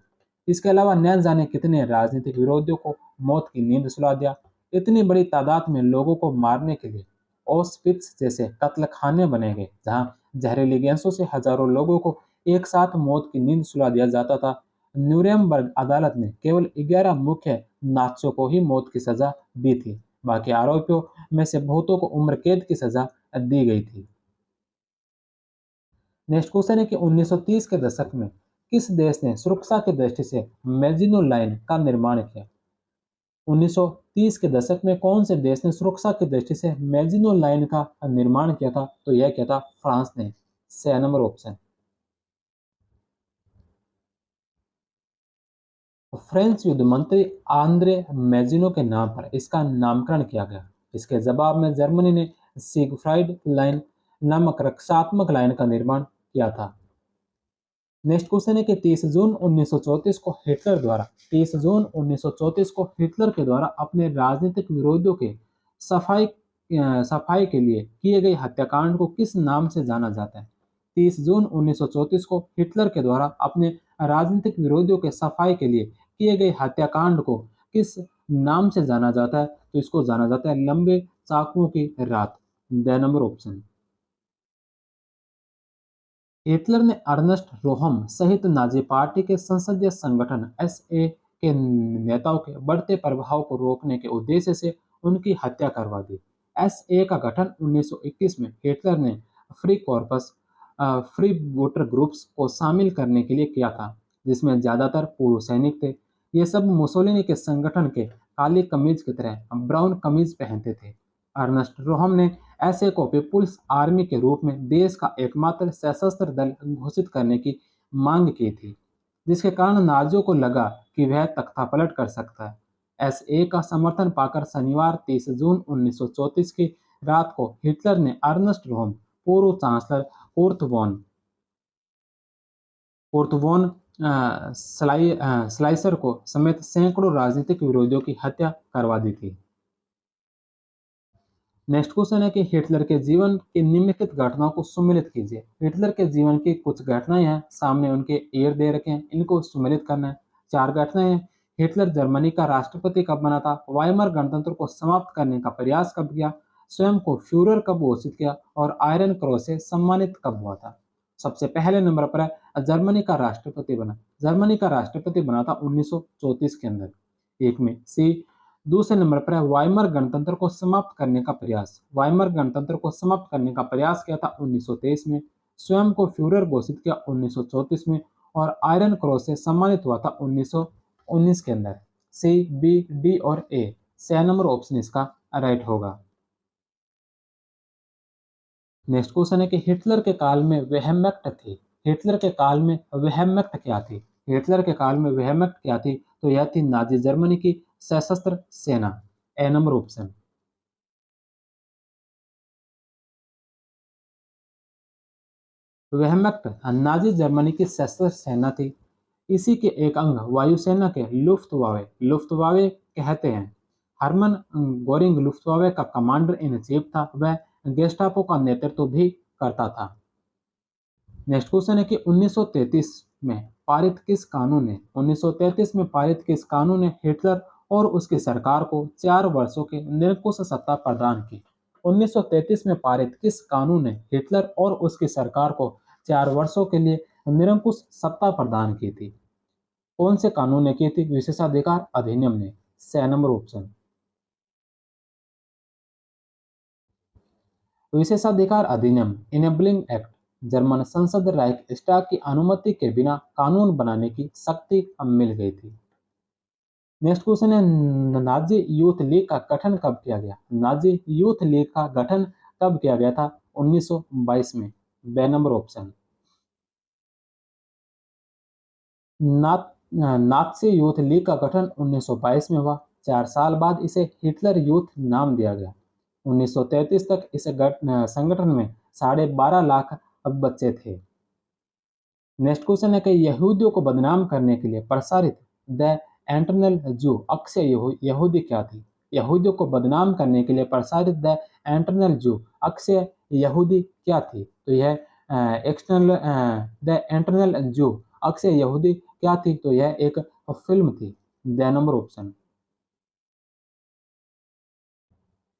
इसके अलावा न जाने कितने राजनीतिक विरोधियों को मौत की नींद सुला दिया। इतनी बड़ी तादाद में लोगों को मारने के लिए ऑस्विट्स जैसे कत्ल खाने बने गए, जहां जहरीली गैसों से हजारों लोगों को एक साथ मौत की नींद सुला दिया जाता था। न्यूरेमबर्ग अदालत ने केवल 11 मुख्य नाचियों को ही मौत की सजा दी थी। बाकी आरोपियों में से बहुतों को उम्र कैद की सजा दी गई थी। नेक्स्ट क्वेश्चन है कि 1930 के दशक में किस देश ने सुरक्षा की दृष्टि से मेजिनो लाइन का निर्माण किया? 1930 के दशक में कौन से देश ने सुरक्षा की दृष्टि से मेजिनो लाइन का निर्माण किया था? तो यह किया था फ्रांस ने। सी नंबर ऑप्शन। फ्रेंच युद्ध मंत्री आंद्रे मेजिनो के नाम पर इसका नामकरण किया गया। इसके जवाब में जर्मनी ने सिगफ्राइड लाइन नामक रक्षात्मक लाइन का निर्माण किया था। नेक्स्ट क्वेश्चन है कि 30 जून 1934 को हिटलर द्वारा 30 जून 1934 को हिटलर के द्वारा अपने राजनीतिक विरोधियों के सफाई के लिए किए गए हत्याकांड को किस नाम से जाना जाता है? 30 जून 1934 को हिटलर के द्वारा अपने राजनीतिक विरोधियों के सफाई के लिए किए गए हत्याकांड को किस नाम से जाना जाता है? तो इसको जाना जाता है लंबे चाकुओं की रात। The number option. हिटलर ने अर्नेस्ट रोहम सहित नाजी पार्टी के संसदीय संगठन एसए के नेताओं के बढ़ते प्रभाव को रोकने के उद्देश्य से उनकी हत्या करवा दी। एसए का गठन 1921 में हिटलर ने free corpus free voter groups को शामिल करने के लिए किया था, जिसमें ज्यादातर पूर्व सैनिक थे। ये सब मुसोलिनी के संगठन के काली कमीज की तरह ब्राउन कमीज पहनते थे। अर्नेस्ट रोहम ने ऐसे को पीपुल्स आर्मी के रूप में देश का एकमात्र सशस्त्र दल घोषित करने की मांग की थी, जिसके कारण नाजियों को लगा कि वह तख्तापलट कर सकता है। एसए का समर्थन पाकर शनिवार 30 जून 1934 की रात को हिटलर ने अर्नेस्ट रोहम, पूर्व चांसलर कुर्ट वॉन स्लाइसर को समेत सैकड़ों राजनीतिक विरोधियों की हत्या करवा दी थी। नेक्स्ट क्वेश्चन है कि हिटलर के जीवन की निम्नलिखित घटनाओं को सुमेलित कीजिए। हिटलर के जीवन की कुछ घटनाएं हैं, सामने उनके ईयर दे रखे हैं, इनको सुमेलित करना है। 4 घटनाएं हैं। हिटलर जर्मनी का राष्ट्रपति कब बना था? वाइमर गणतंत्र को समाप्त करने का प्रयास कब किया? स्वयं को फ्यूरर कब घोषित किया? और आयरन क्रॉस से सम्मानित कब हुआ था? सबसे पहले नंबर पर है जर्मनी का राष्ट्रपति बना। जर्मनी का राष्ट्रपति बना था 1934 के अंदर। एक में सी। दूसरे नंबर पर है वाइमर गणतंत्र को समाप्त करने का प्रयास। वाइमर गणतंत्र को समाप्त करने का प्रयास किया था 1923 में। स्वयं को फ्यूरर घोषित किया 1934 में। और आयरन क्रॉस से सम्मानित हुआ था 1919 के अंदर। सी, बी, डी और ए। 6 नंबर ऑप्शन इसका राइट होगा। नेक्स्ट क्वेश्चन है कि हिटलर के काल में वेहमैक्ट थी। हिटलर के काल में वेहमैक्ट क्या थी? हिटलर के काल में वेहमैक्ट क्या थी? तो यह थी नाजी जर्मनी की सशस्त्र सेना। ए नंबर ऑप्शन। वेहमैक्ट नाजी जर्मनी की सशस्त्र सेना थी। इसी के एक अंग वायुसेना के लुफ्तवावे लुफ्तवावे कहते हैं। हरमन गोरिंग लुफ्तवावे का कमांडर इन चीफ था। वह गेस्टापो का नेतृत्व भी करता था। नेक्स्ट क्वेश्चन है कि 1933 में पारित किस कानून ने 1933 में पारित किस कानून ने हिटलर और उसकी सरकार को 4 वर्षों की निरंकुश सत्ता प्रदान की? 1933 में पारित किस कानून ने हिटलर और उसकी सरकार को 4 वर्षों के लिए निरंकुश सत्ता प्रदान की थी? कौन से कानून ने की थी? विशेषाधिकार अधिनियम ने। 6 नंबर ऑप्शन। विशेषाधिकार अधिनियम इनेबलिंग एक्ट जर्मन संसद राइख स्टाग की अनुमति के बिना कानून बनाने की शक्ति मिल गई थी। नेक्स्ट क्वेश्चन है नाजी यूथ लीग का गठन कब किया गया? नाजी यूथ लीग का गठन कब किया गया था? 1922 में। B number option. Nazi youth league का गठन 1922 में हुआ। 4 साल बाद इसे हिटलर यूथ नाम दिया गया। 1933 तक इस संगठन में 12.5 लाख बच्चे थे। नेक्स्ट क्वेश्चन है कि यहूदियों को बदनाम करने के लिए प्रसारित द एंटरनल जू अक्ष्य यहूदी क्या थी? यहूदियों को बदनाम करने के लिए प्रसारित द एंटरनल जू अक्ष्य यहूदी क्या थी? तो यह एक्सटर्नल द एंटरनल जू अक्ष्य यहूदी क्या थी? तो यह एक फ़िल्म थी। ड नंबर ऑप्शन।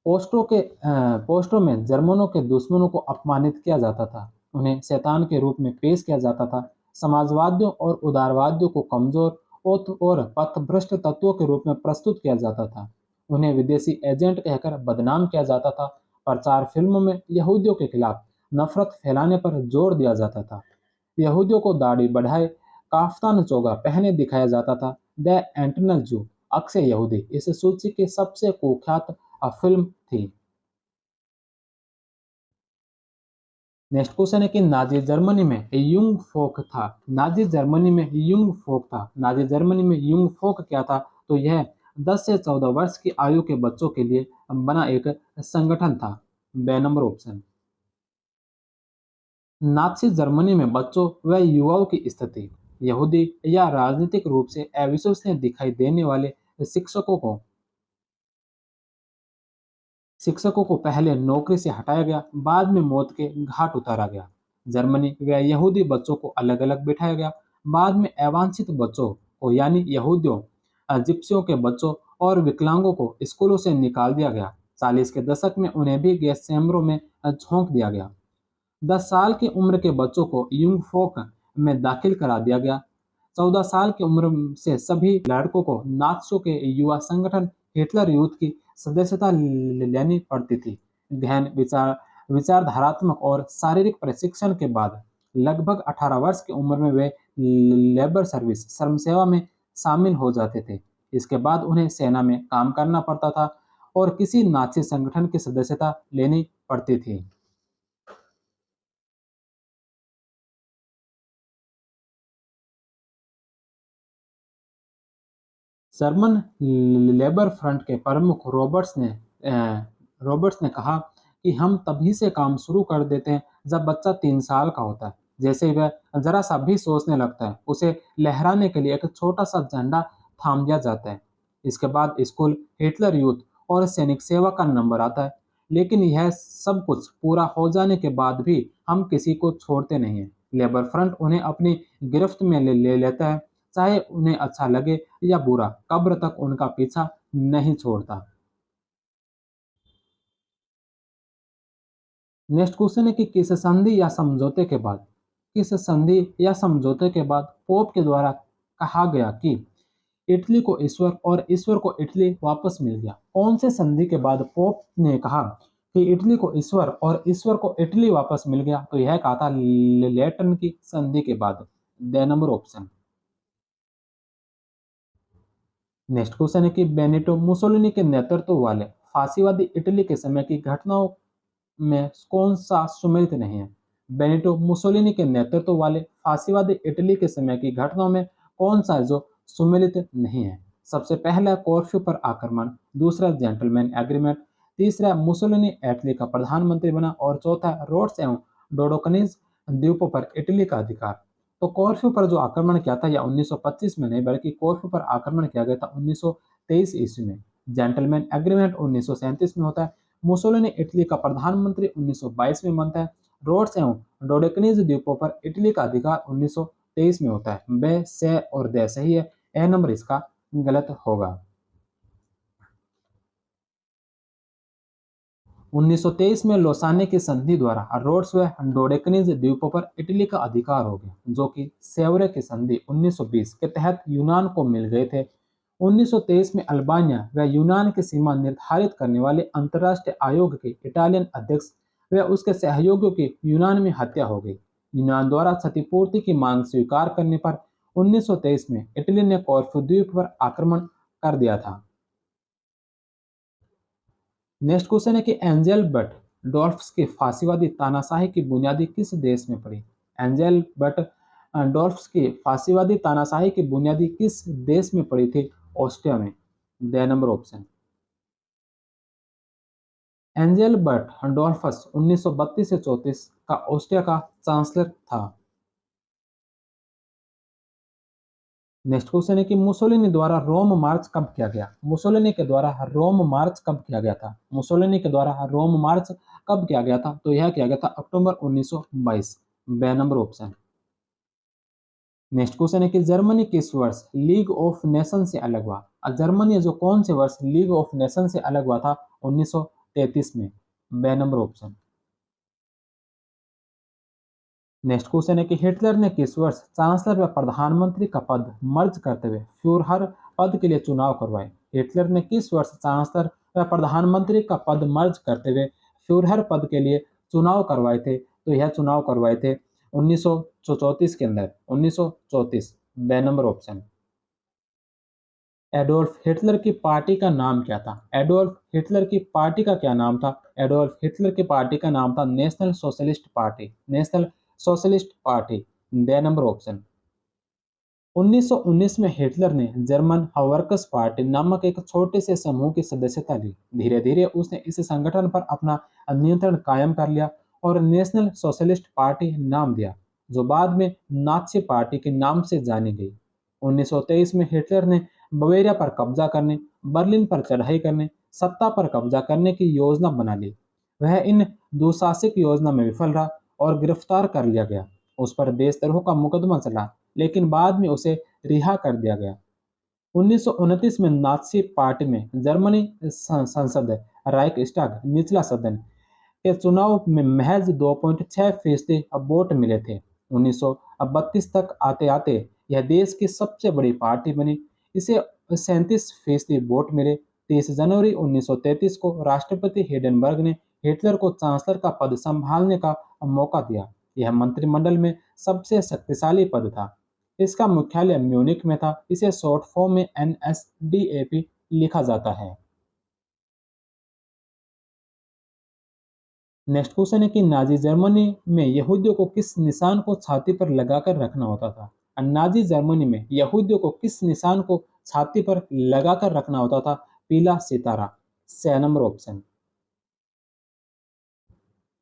पोस्टरों में जर्मनों के दुश्मनों को अपमानित किया जाता था, उन्हें शैतान के रूप में पेश किया जाता था। समाजवादियों और उदारवादियों को कमजोर और पथभ्रष्ट तत्वों के रूप में प्रस्तुत किया जाता था। उन्हें विदेशी एजेंट कहकर बदनाम किया जाता था। प्रचार फिल्मों में यहूदियों के खिलाफ नफरत फैलाने पर जोर दिया जाता था। यहूदियों को दाढ़ी बढ़ाए, काफ्तान चोगा पहने दिखाया जाता था। द एंटरनल जू, अक्सर यहूदी, इस सूची की सबसे कुख्यात फ़िल्म थी। नेक्स्ट क्वेश्चन है कि नाज़ी जर्मनी में युंग फोक था। नाज़ी जर्मनी में युंग फोक था। नाज़ी जर्मनी में युंग फोक क्या था? तो यह 10 से 14 वर्ष की आयु के बच्चों के लिए बना एक संगठन था। बे नंबर ऑप्शन। नाज़ी जर्मनी में बच्चों व युवाओं की स्थिति, यहूदी या राजनीतिक रूप से अविश्वसनीय दिखाई देने वाले शिक्षकों को शिक्षकों को पहले नौकरी से हटाया गया, बाद में मौत के घाट उतारा गया। जर्मनी व यहूदी बच्चों को अलग अलग बिठाया गया, बाद में अवांछित बच्चों को यानी यहूदियों, जिप्सियों के बच्चों और विकलांगों को स्कूलों से निकाल दिया गया। 40 के दशक में उन्हें भी गैस चैम्बरों में झोंक दिया गया। 10 साल की उम्र के बच्चों को युंग फोक में दाखिल करा दिया गया। 14 साल की उम्र से सभी लड़कों को नात्सियों के युवा संगठन हिटलर यूथ की सदस्यता लेनी पड़ती थी। गहन विचारधारात्मक और शारीरिक प्रशिक्षण के बाद लगभग 18 वर्ष की उम्र में वे लेबर सर्विस श्रम सेवा में शामिल हो जाते थे। इसके बाद उन्हें सेना में काम करना पड़ता था और किसी नाची संगठन की सदस्यता लेनी पड़ती थी। जर्मन लेबर फ्रंट के प्रमुख रॉबर्ट्स ने कहा कि हम तभी से काम शुरू कर देते हैं जब बच्चा 3 साल का होता है। जैसे ही वह जरा सा भी सोचने लगता है, उसे लहराने के लिए एक छोटा सा झंडा थाम दिया जाता है। इसके बाद स्कूल, हिटलर यूथ और सैनिक सेवा का नंबर आता है। लेकिन यह सब कुछ पूरा हो जाने के बाद भी हम किसी को छोड़ते नहीं हैं। लेबर फ्रंट उन्हें अपनी गिरफ्त में ले लेता है, चाहे उन्हें अच्छा लगे या बुरा, कब्र तक उनका पीछा नहीं छोड़ता। नेक्स्ट क्वेश्चन है कि किस संधि या समझौते के बाद पोप के द्वारा कहा गया कि इटली को ईश्वर और ईश्वर को इटली वापस मिल गया? कौन से संधि के बाद पोप ने कहा कि इटली को ईश्वर और ईश्वर को इटली वापस मिल गया? तो यह कहा था लेटन की संधि के बाद। The number option. Next question है कि बेनिटो मुसोलिनी के नेतृत्व वाले फांसीवादी इटली के समय की घटनाओं में कौन सा सुमेलित नहीं है? बेनिटो मुसोलिनी के नेतृत्व वाले फांसीवादी इटली के समय की घटनाओं में कौन सा है जो सुमेलित नहीं है? सबसे पहला कॉर्फ्यू पर आक्रमण, दूसरा जेंटलमैन एग्रीमेंट, तीसरा मुसोलिनी इटली का प्रधानमंत्री बना और चौथा रोड्स एवं डोडोकनीज द्वीपों पर इटली का अधिकार। तो कॉर्फ्यू पर जो आक्रमण किया था या 1925 में नहीं बल्कि कॉर्फ्यू पर आक्रमण किया गया था 1923 ईस्वी में। जेंटलमैन एग्रीमेंट 1937 में होता है। मुसोलिनी इटली का प्रधानमंत्री 1922 में बनता है। रोड्स एवं डोडेकनीज द्वीपों पर इटली का अधिकार 1923 में होता है। बे से और दे सही है, ए नंबर इसका गलत होगा। 1923 में लोसाने की संधि द्वारा रोड्स व डोडेकनीज द्वीपों पर इटली का अधिकार हो गया, जो कि सेवरे की संधि 1920 के तहत यूनान को मिल गए थे। 1923 में अल्बानिया व यूनान की सीमा निर्धारित करने वाले अंतर्राष्ट्रीय आयोग के इटालियन अध्यक्ष व उसके सहयोगियों की यूनान में हत्या हो गई। यूनान द्वारा क्षतिपूर्ति की मांग स्वीकार करने पर 1923 में इटली ने कॉर्फू द्वीप पर आक्रमण कर दिया था। नेक्स्ट क्वेश्चन है कि एंजेल बट डॉल्फ्स की फांसीवादी तानाशाही की बुनियादी किस देश में पड़ी? एंजेल बट डॉल्फ्स की फांसीवादी तानाशाही की बुनियादी किस देश में पड़ी थी? ऑस्ट्रिया में। D number option. Engelbert Dollfuss 1932 से 34 का ऑस्ट्रिया का चांसलर था। नेक्स्ट क्वेश्चन है कि मुसोलिनी द्वारा रोम मार्च कब किया गया? मुसोलिनी के द्वारा रोम मार्च कब किया गया था? मुसोलिनी के द्वारा रोम मार्च कब किया गया था? तो यह किया गया था अक्टूबर 1922। बे नंबर ऑप्शन। नेक्स्ट क्वेश्चन है कि जर्मनी किस वर्ष लीग ऑफ नेशन से अलग हुआ। जर्मनी जो कौन से वर्ष लीग ऑफ नेशन से अलग हुआ था? 1933 में। B number option. Next question है कि हिटलर ने किस वर्ष चांसलर व प्रधानमंत्री का पद मर्ज करते हुए फ्यूहर पद के लिए चुनाव करवाए? हिटलर ने किस वर्ष चांसलर व प्रधानमंत्री का पद मर्ज करते हुए फ्यूहर पद के लिए चुनाव करवाए थे? तो यह चुनाव करवाए थे 1934 के अंदर। 1934। बे नंबर ऑप्शन। एडोल्फ हिटलर की पार्टी का नाम क्या था? एडोल्फ हिटलर की पार्टी का क्या नाम था? एडोल्फ हिटलर की पार्टी का नाम था national socialist party. National socialist party. Day number option. 1919 में हिटलर ने जर्मन वर्कर्स पार्टी नामक एक छोटे से समूह की सदस्यता ली। धीरे धीरे उसने इस संगठन पर अपना नियंत्रण कायम कर लिया और नेशनल सोशलिस्ट पार्टी नाम दिया, जो बाद में नात्सी पार्टी के नाम से जानी गई। 1923 में हिटलर ने बवेरिया पर कब्जा करने, बर्लिन पर चढ़ाई करने, सत्ता पर कब्जा करने की योजना बना ली। वह इन दुशासिक योजना में विफल रहा और गिरफ्तार कर लिया गया। उस पर देशद्रोह का मुकदमा चला, लेकिन बाद में उसे रिहा कर दिया गया। 1929 में नात्सी पार्टी में जर्मनी संसद राइक्सटाग निचला सदन के चुनाव में महज 2.6% वोट मिले थे। 1932 तक आते आते यह देश की सबसे बड़ी पार्टी बनी। इसे 37% वोट मिले। 30 जनवरी 1933 को राष्ट्रपति हिडेनबर्ग ने हिटलर को चांसलर का पद संभालने का मौका दिया। यह मंत्रिमंडल में सबसे शक्तिशाली पद था। इसका मुख्यालय म्यूनिख में था। इसे शॉर्ट फॉर्म में NSDAP लिखा जाता है। नेक्स्ट क्वेश्चन है कि नाजी जर्मनी में यहूदियों को किस निशान को छाती पर लगाकर रखना होता था? नाजी जर्मनी में यहूदियों को किस निशान को छाती पर लगाकर रखना होता था? पीला सितारा। 6 नंबर ऑप्शन।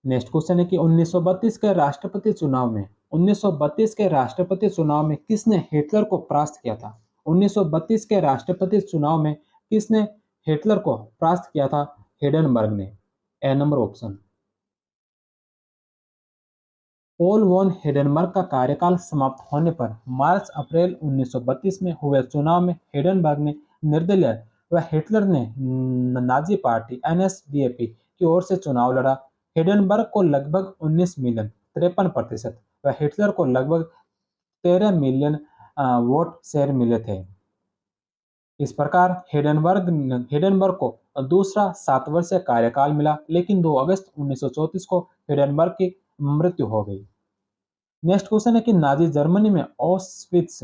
नेक्स्ट क्वेश्चन है कि 1932 के राष्ट्रपति चुनाव में 1932 के राष्ट्रपति चुनाव में किसने हिटलर को परास्त किया था? 1932 के राष्ट्रपति चुनाव में किसने हिटलर को परास्त किया था? हिडेनबर्ग ने। ए नंबर ऑप्शन। पोल वॉन हिडेनबर्ग का कार्यकाल समाप्त होने पर मार्च-अप्रैल 1932 में हुए चुनाव में हिडेनबर्ग ने निर्दलीय व हिटलर ने नाजी पार्टी NSDAP की ओर से चुनाव लड़ा। हिडेनबर्ग को लगभग 19 मिलियन 53% व हिटलर को लगभग 13 मिलियन वोट शेयर मिले थे। इस प्रकार हिडेनबर्ग को दूसरा 7 वर्षीय कार्यकाल मिला, लेकिन 2 अगस्त 1934 को हिडेनबर्ग की मृत्यु हो गई। नेक्स्ट क्वेश्चन है कि नाजी जर्मनी में ऑस्विट्स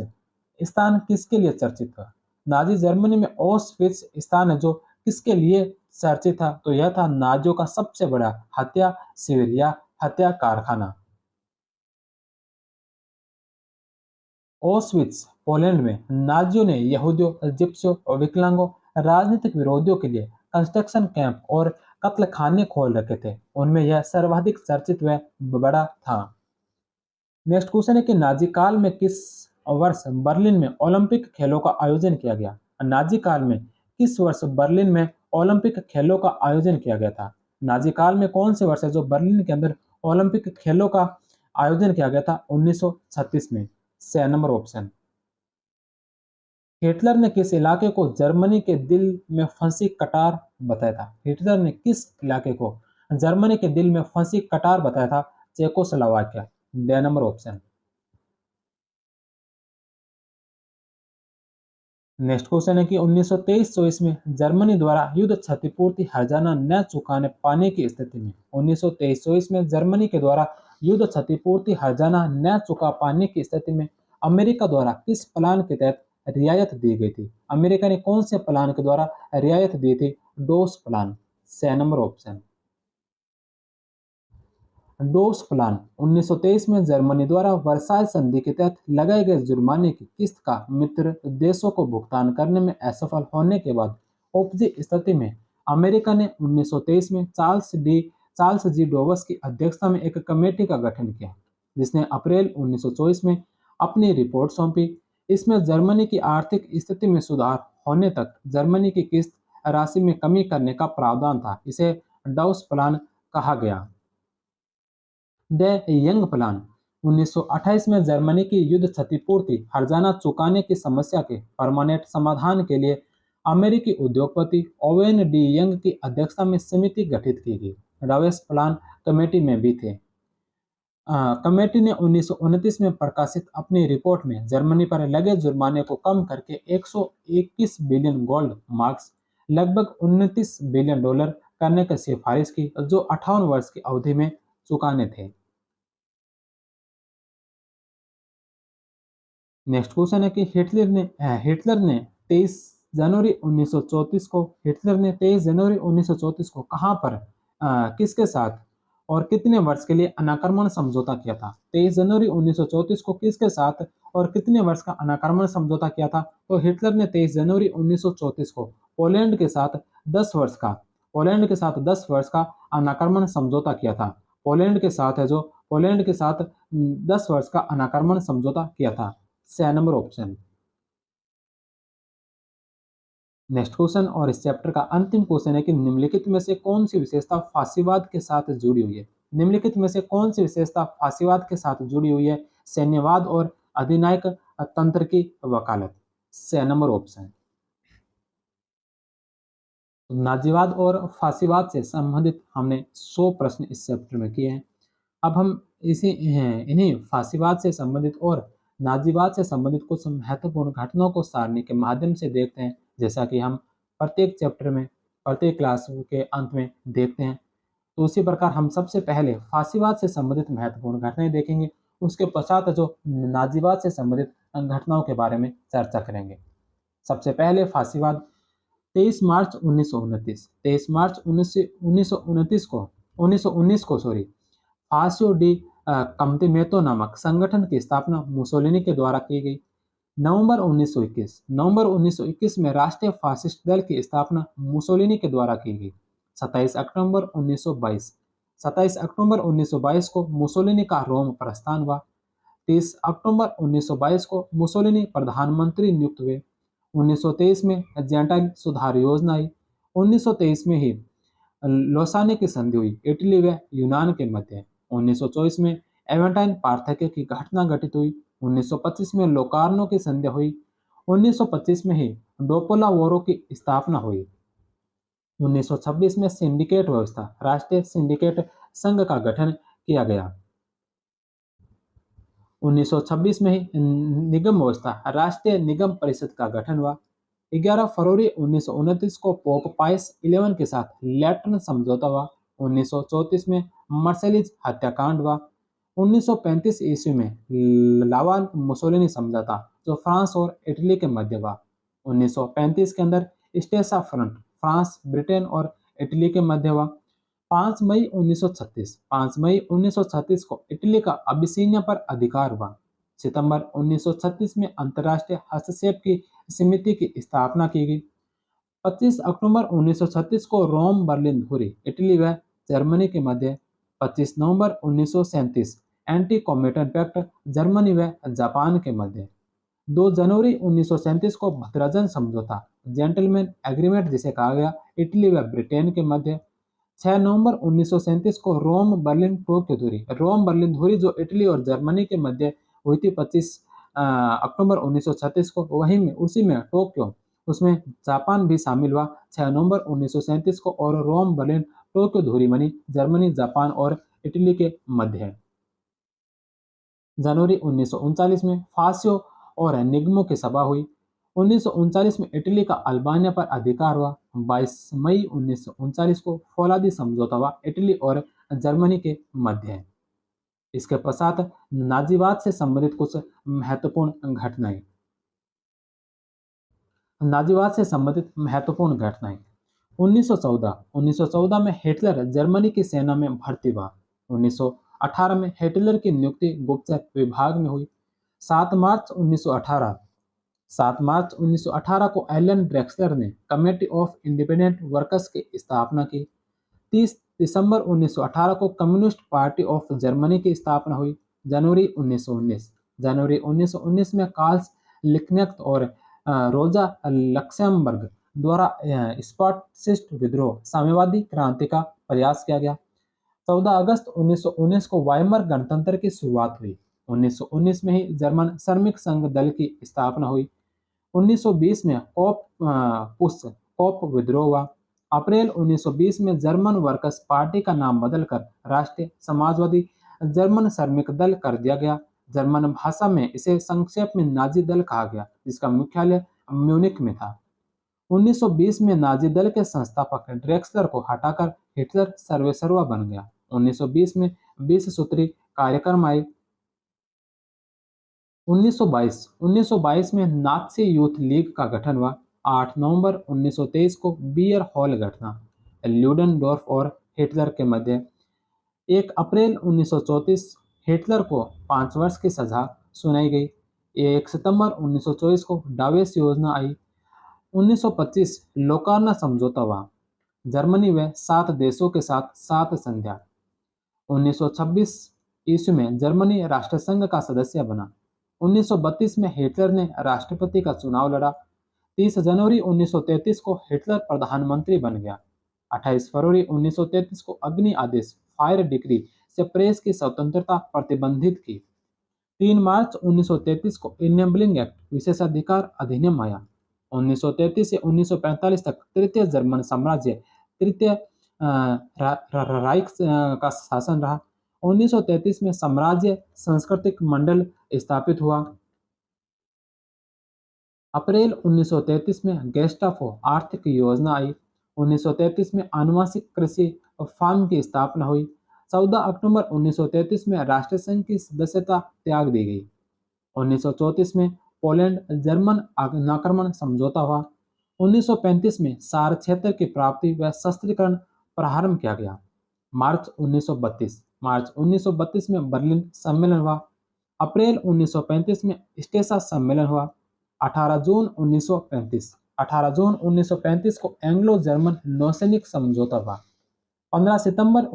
स्थान किसके लिए चर्चित था? नाजी जर्मनी में ऑस्विट्स स्थान है जो किसके लिए चर्चित था? तो यह था नाजियों का सबसे बड़ा हत्या शिविर या हत्या कारखाना। ऑस्विट्स पोलैंड में नाजियों ने यहूदियों, जिप्सियों और विकलांगों, राजनीतिक विरोधियों के लिए कंस्ट्रक्शन कैंप और कत्लखाने खोल रखे थे। उनमें यह सर्वाधिक चर्चित व बड़ा था। नेक्स्ट क्वेश्चन है कि नाजी काल में किस वर्ष बर्लिन में ओलंपिक खेलों का आयोजन किया गया? नाजी काल में किस वर्ष बर्लिन में ओलंपिक खेलों का आयोजन किया गया था? नाजी काल में कौन से वर्ष है जो बर्लिन के अंदर ओलंपिक खेलों का आयोजन किया गया था? 1936 में। 6 नंबर ऑप्शन। हिटलर ने किस इलाके को जर्मनी के दिल में फंसी कटार बताया था? हिटलर ने किस इलाके को जर्मनी के दिल में फंसी कटार बताया था? चेकोस्लोवाकिया। ड नंबर ऑप्शन। नेक्स्ट क्वेश्चन है कि 1923-24 में जर्मनी द्वारा युद्ध क्षतिपूर्ति हर्जाना न चुकाने पाने की स्थिति में 1923-24 में जर्मनी के द्वारा युद्ध क्षतिपूर्ति हर्जाना न चुका पाने की स्थिति में अमेरिका द्वारा किस प्लान के तहत रियायत दी गई थी? अमेरिका ने कौन से प्लान के द्वारा रियायत दी थी? Dawes plan. 6 number option. Dawes plan 1923 में जर्मनी द्वारा वर्साय संधि के तहत लगाए गए जुर्माने की किस्त का मित्र देशों को भुगतान करने में असफल होने के बाद उपजी स्थिति में अमेरिका ने 1923 में चार्ल्स जी डोवस की अध्यक्षता में एक कमेटी का गठन किया, जिसने अप्रैल 1924 में अपनी रिपोर्ट सौंपी। इसमें जर्मनी की आर्थिक स्थिति में सुधार होने तक जर्मनी की किस्त राशि में कमी करने का प्रावधान था। इसे डोस प्लान कहा गया। द यंग प्लान 1928 में जर्मनी की युद्ध क्षतिपूर्ति हर्जाना चुकाने की समस्या के परमानेंट समाधान के लिए अमेरिकी उद्योगपति ओवेन डी यंग की अध्यक्षता में समिति गठित की गई। रावेस प्लान कमेटी में भी थे। कमेटी ने 1929 में प्रकाशित अपनी रिपोर्ट में जर्मनी पर लगे जुर्माने को कम करके 121 बिलियन गोल्ड मार्क्स लगभग 29 बिलियन डॉलर करने की सिफारिश की, जो 58 वर्ष की अवधि में चुकाने थे। नेक्स्ट क्वेश्चन है कि हिटलर ने 23 जनवरी 1934 को हिटलर ने 23 जनवरी 1934 को कहां पर किसके साथ और कितने वर्ष के लिए अनाक्रमण समझौता किया था? 23 जनवरी 1934 को किसके साथ और कितने वर्ष का अनाक्रमण समझौता किया था? तो हिटलर ने 23 जनवरी 1934 को पोलैंड के साथ 10 वर्ष का पोलैंड के साथ 10 वर्ष का अनाक्रमण समझौता किया था। पोलैंड के साथ है जो पोलैंड के साथ 10 वर्ष का अनाक्रमण समझौता किया था। 6 नंबर ऑप्शन। नेक्स्ट क्वेश्चन और इस चैप्टर का अंतिम क्वेश्चन है कि निम्नलिखित में से कौन सी विशेषता फांसीवाद के साथ जुड़ी हुई है? निम्नलिखित में से कौन सी विशेषता फांसीवाद के साथ जुड़ी हुई है? सैन्यवाद और अधिनायक तंत्र की वकालत। 6 नंबर ऑप्शन। नाजीवाद और फांसीवाद से संबंधित हमने 100 प्रश्न इस चैप्टर में किए हैं। अब हम इन्हीं फांसीवाद से संबंधित और नाजीवाद से संबंधित कुछ महत्वपूर्ण घटनाओं को सारणी के माध्यम से देखते हैं, जैसा कि हम प्रत्येक चैप्टर में प्रत्येक क्लास के अंत में देखते हैं। तो उसी प्रकार हम सबसे पहले फांसीवाद से संबंधित महत्वपूर्ण घटनाएं देखेंगे, उसके पश्चात जो नाजीवाद से संबंधित घटनाओं के बारे में चर्चा करेंगे। सबसे पहले फांसीवाद। 23 मार्च 1929 23 मार्च 1929 को 1919 को फासियो डी कम्तिमेतो नामक संगठन की स्थापना मुसोलिनी के द्वारा की गई। नवंबर 1921 में राष्ट्रीय फासिस्ट दल की स्थापना मुसोलिनी के द्वारा की गई। 27 अक्टूबर 1922 को मुसोलिनी का रोम प्रस्थान हुआ। 30 अक्टूबर 1922 को मुसोलिनी प्रधानमंत्री नियुक्त हुए। 1923 में जेंटाइल सुधार योजना आई। 1923 में ही लोसाने की संधि हुई इटली व यूनान के मध्य। 1924 में एवेंटाइन पार्थक्य की घटना घटित हुई। 1925 में लोकार्नो की संधि हुई। 1925 में ही डोपोलावोरो की स्थापना हुई। 1926 में सिंडिकेट व्यवस्था राष्ट्रीय सिंडिकेट संघ का गठन किया गया। 1926 में ही निगम व्यवस्था राष्ट्रीय निगम परिषद का गठन हुआ। 11 फरवरी 1929 को पोप पायस 11 के साथ लैटरन समझौता हुआ। 1934 में मर्सेलिज हत्याकांड हुआ। 1935 ईस्वी में लावाल मुसोलिनी समझौता जो फ्रांस और इटली के मध्य हुआ। 1935 के अंदर स्टेसा फ्रंट फ्रांस, ब्रिटेन और इटली के मध्य हुआ। 5 मई 1936 को इटली का अबिसीनिया पर अधिकार हुआ। सितंबर 1936 में अंतर्राष्ट्रीय हस्तक्षेप की समिति की स्थापना की गई। 25 अक्टूबर 1936 को रोम बर्लिन धुरी इटली व जर्मनी के मध्य। 25 नवंबर 1937 एंटी कॉमेटन पैक्ट जर्मनी व जापान के मध्य। 2 जनवरी 1937 को भद्राजन समझौता जेंटलमैन एग्रीमेंट जिसे कहा गया इटली व ब्रिटेन के मध्य। 6 नवंबर 1937 को रोम बर्लिन धुरी जो इटली और जर्मनी के मध्य हुई थी। 25 अक्टूबर 1936 को वहीं में उसी में टोक्यो उसमें जापान भी शामिल हुआ। 6 नवंबर 1937 को और रोम बर्लिन टोक्यो धुरी बनी जर्मनी, जापान और इटली के मध्य। जनवरी 1939 में फासियो और निगमों की सभा हुई। 1939 में इटली का अल्बानिया पर अधिकार हुआ। 22 मई 1939 को फौलादी समझौता हुआ इटली और जर्मनी के मध्य। इसके पश्चात नाजीवाद से संबंधित कुछ महत्वपूर्ण घटनाएं। नाजीवाद से संबंधित महत्वपूर्ण घटनाएं। 1914 में हिटलर जर्मनी की सेना में भर्ती हुआ। 1918 में हिटलर की नियुक्ति गुप्तचर विभाग में हुई। 7 मार्च 1918 को एलन ड्रेक्सलर ने कमेटी ऑफ इंडिपेंडेंट वर्कर्स की स्थापना की। 30 दिसंबर 1918 को कम्युनिस्ट पार्टी ऑफ जर्मनी की स्थापना हुई। जनवरी 1919 में कार्ल्स लिकनेक्ट और रोजा लक्सेमबर्ग द्वारा स्पार्टिस्ट विद्रोह साम्यवादी क्रांति का प्रयास किया गया। 14 अगस्त 1919 को वाइमर गणतंत्र की शुरुआत हुई। 1919 में ही जर्मन श्रमिक संघ दल की स्थापना हुई। 1920 में कोप विद्रोह हुआ। अप्रैल 1920 में जर्मन वर्कर्स पार्टी का नाम बदलकर राष्ट्रीय समाजवादी जर्मन श्रमिक दल कर दिया गया। जर्मन भाषा में इसे संक्षेप में नाजी दल कहा गया, जिसका मुख्यालय म्यूनिख में था। 1920 में नाजी दल के संस्थापक ड्रेक्सलर को हटाकर हिटलर सर्वेसर्वा बन गया। 1920 में 20 सूत्री कार्यक्रम आए। 1922 में नात्सी यूथ लीग का गठन हुआ। 8 नवंबर 1923 को बियर हॉल घटना, ल्यूडेनडोर्फ और हिटलर के मध्य। 1 अप्रैल 1934 हिटलर को 5 वर्ष की सजा सुनाई गई। 1 सितंबर 1924 को डावेस योजना आई। 1925 लोकार्नो समझौता हुआ। जर्मनी व 7 देशों के साथ 7 संधियां। 1926 ईस्वी में जर्मनी राष्ट्रसंघ का सदस्य बना। 1932 में हिटलर ने राष्ट्रपति का चुनाव लड़ा। 30 जनवरी 1933 को हिटलर प्रधानमंत्री बन गया। 28 फरवरी 1933 को अग्नि आदेश फायर डिक्री से प्रेस की स्वतंत्रता प्रतिबंधित की। 3 मार्च 1933 को इनेबलिंग एक्ट विशेषाधिकार अधिनियम आया। 1933 से 1945 तक तृतीय जर्मन साम्राज्य तृतीय राइख का शासन रहा। 1933 में साम्राज्य सांस्कृतिक मंडल स्थापित हुआ। अप्रैल 1933 में गेस्टापो आर्थिक योजना आई। 1933 में आनुवंशिक कृषि फार्म की स्थापना हुई। 14 अक्टूबर 1933 में राष्ट्रसंघ की सदस्यता त्याग दी गई। 1934 में पोलैंड जर्मन आक्रमण समझौता हुआ। 1935 में सार क्षेत्र की प्राप्ति व शस्त्रीकरण प्रारंभ किया गया। मार्च 1932 में बर्लिन सम्मेलन हुआ। अप्रैल 1935 में स्टेसा सम्मेलन हुआ। 18 जून 1935 को एंग्लो जर्मन नौसैनिक समझौता हुआ। 15 सितंबर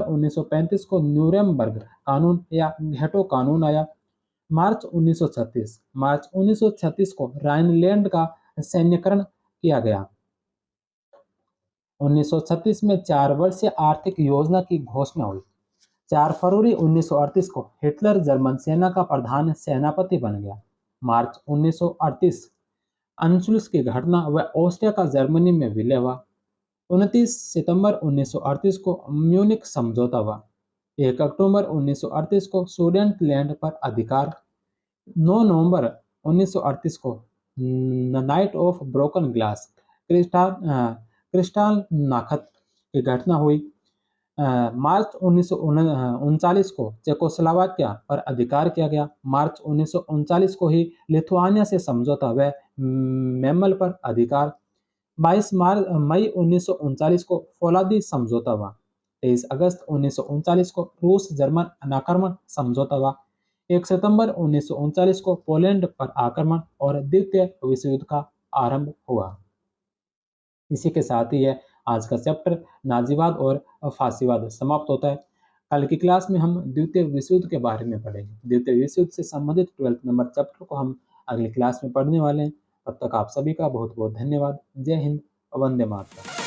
1935 को न्यूरेमबर्ग कानून या घेटो कानून आया। मार्च 1936 को राइनलैंड का सैन्यकरण किया गया। 1936 में 4 वर्षीय आर्थिक योजना की घोषणा हुई। 4 फरवरी 1938 को हिटलर जर्मन सेना का प्रधान सेनापति बन गया। मार्च 1938 अंशुल्स की घटना व ऑस्ट्रिया का जर्मनी में विलय हुआ। 29 सितंबर 1938 को म्यूनिख समझौता हुआ। 1 अक्टूबर 1938 को सुडेनलैंड पर अधिकार। 9 नवंबर 1938 को night of broken glass Kristallnacht की घटना हुई। मार्च 1939 को चेकोस्लोवाकिया पर अधिकार किया गया। मार्च 1939 को ही लिथुआनिया से समझौता व मेमल पर अधिकार। 22 मई 1939 को फौलादी समझौता हुआ। 23 अगस्त 1939 को रूस जर्मन अनाक्रमण समझौता हुआ। 1 सितंबर 1939 को पोलैंड पर आक्रमण और द्वितीय विश्व युद्ध का आरंभ हुआ। इसी के साथ ही है आज का चैप्टर नाजीवाद और फासीवाद समाप्त होता है। कल की क्लास में हम द्वितीय विश्व युद्ध के बारे में पढ़ेंगे। द्वितीय विश्व युद्ध से संबंधित 12th नंबर चैप्टर को हम अगली क्लास में पढ़ने वाले हैं। तब तक आप सभी का बहुत बहुत धन्यवाद। जय हिंद, वंदे मातरम।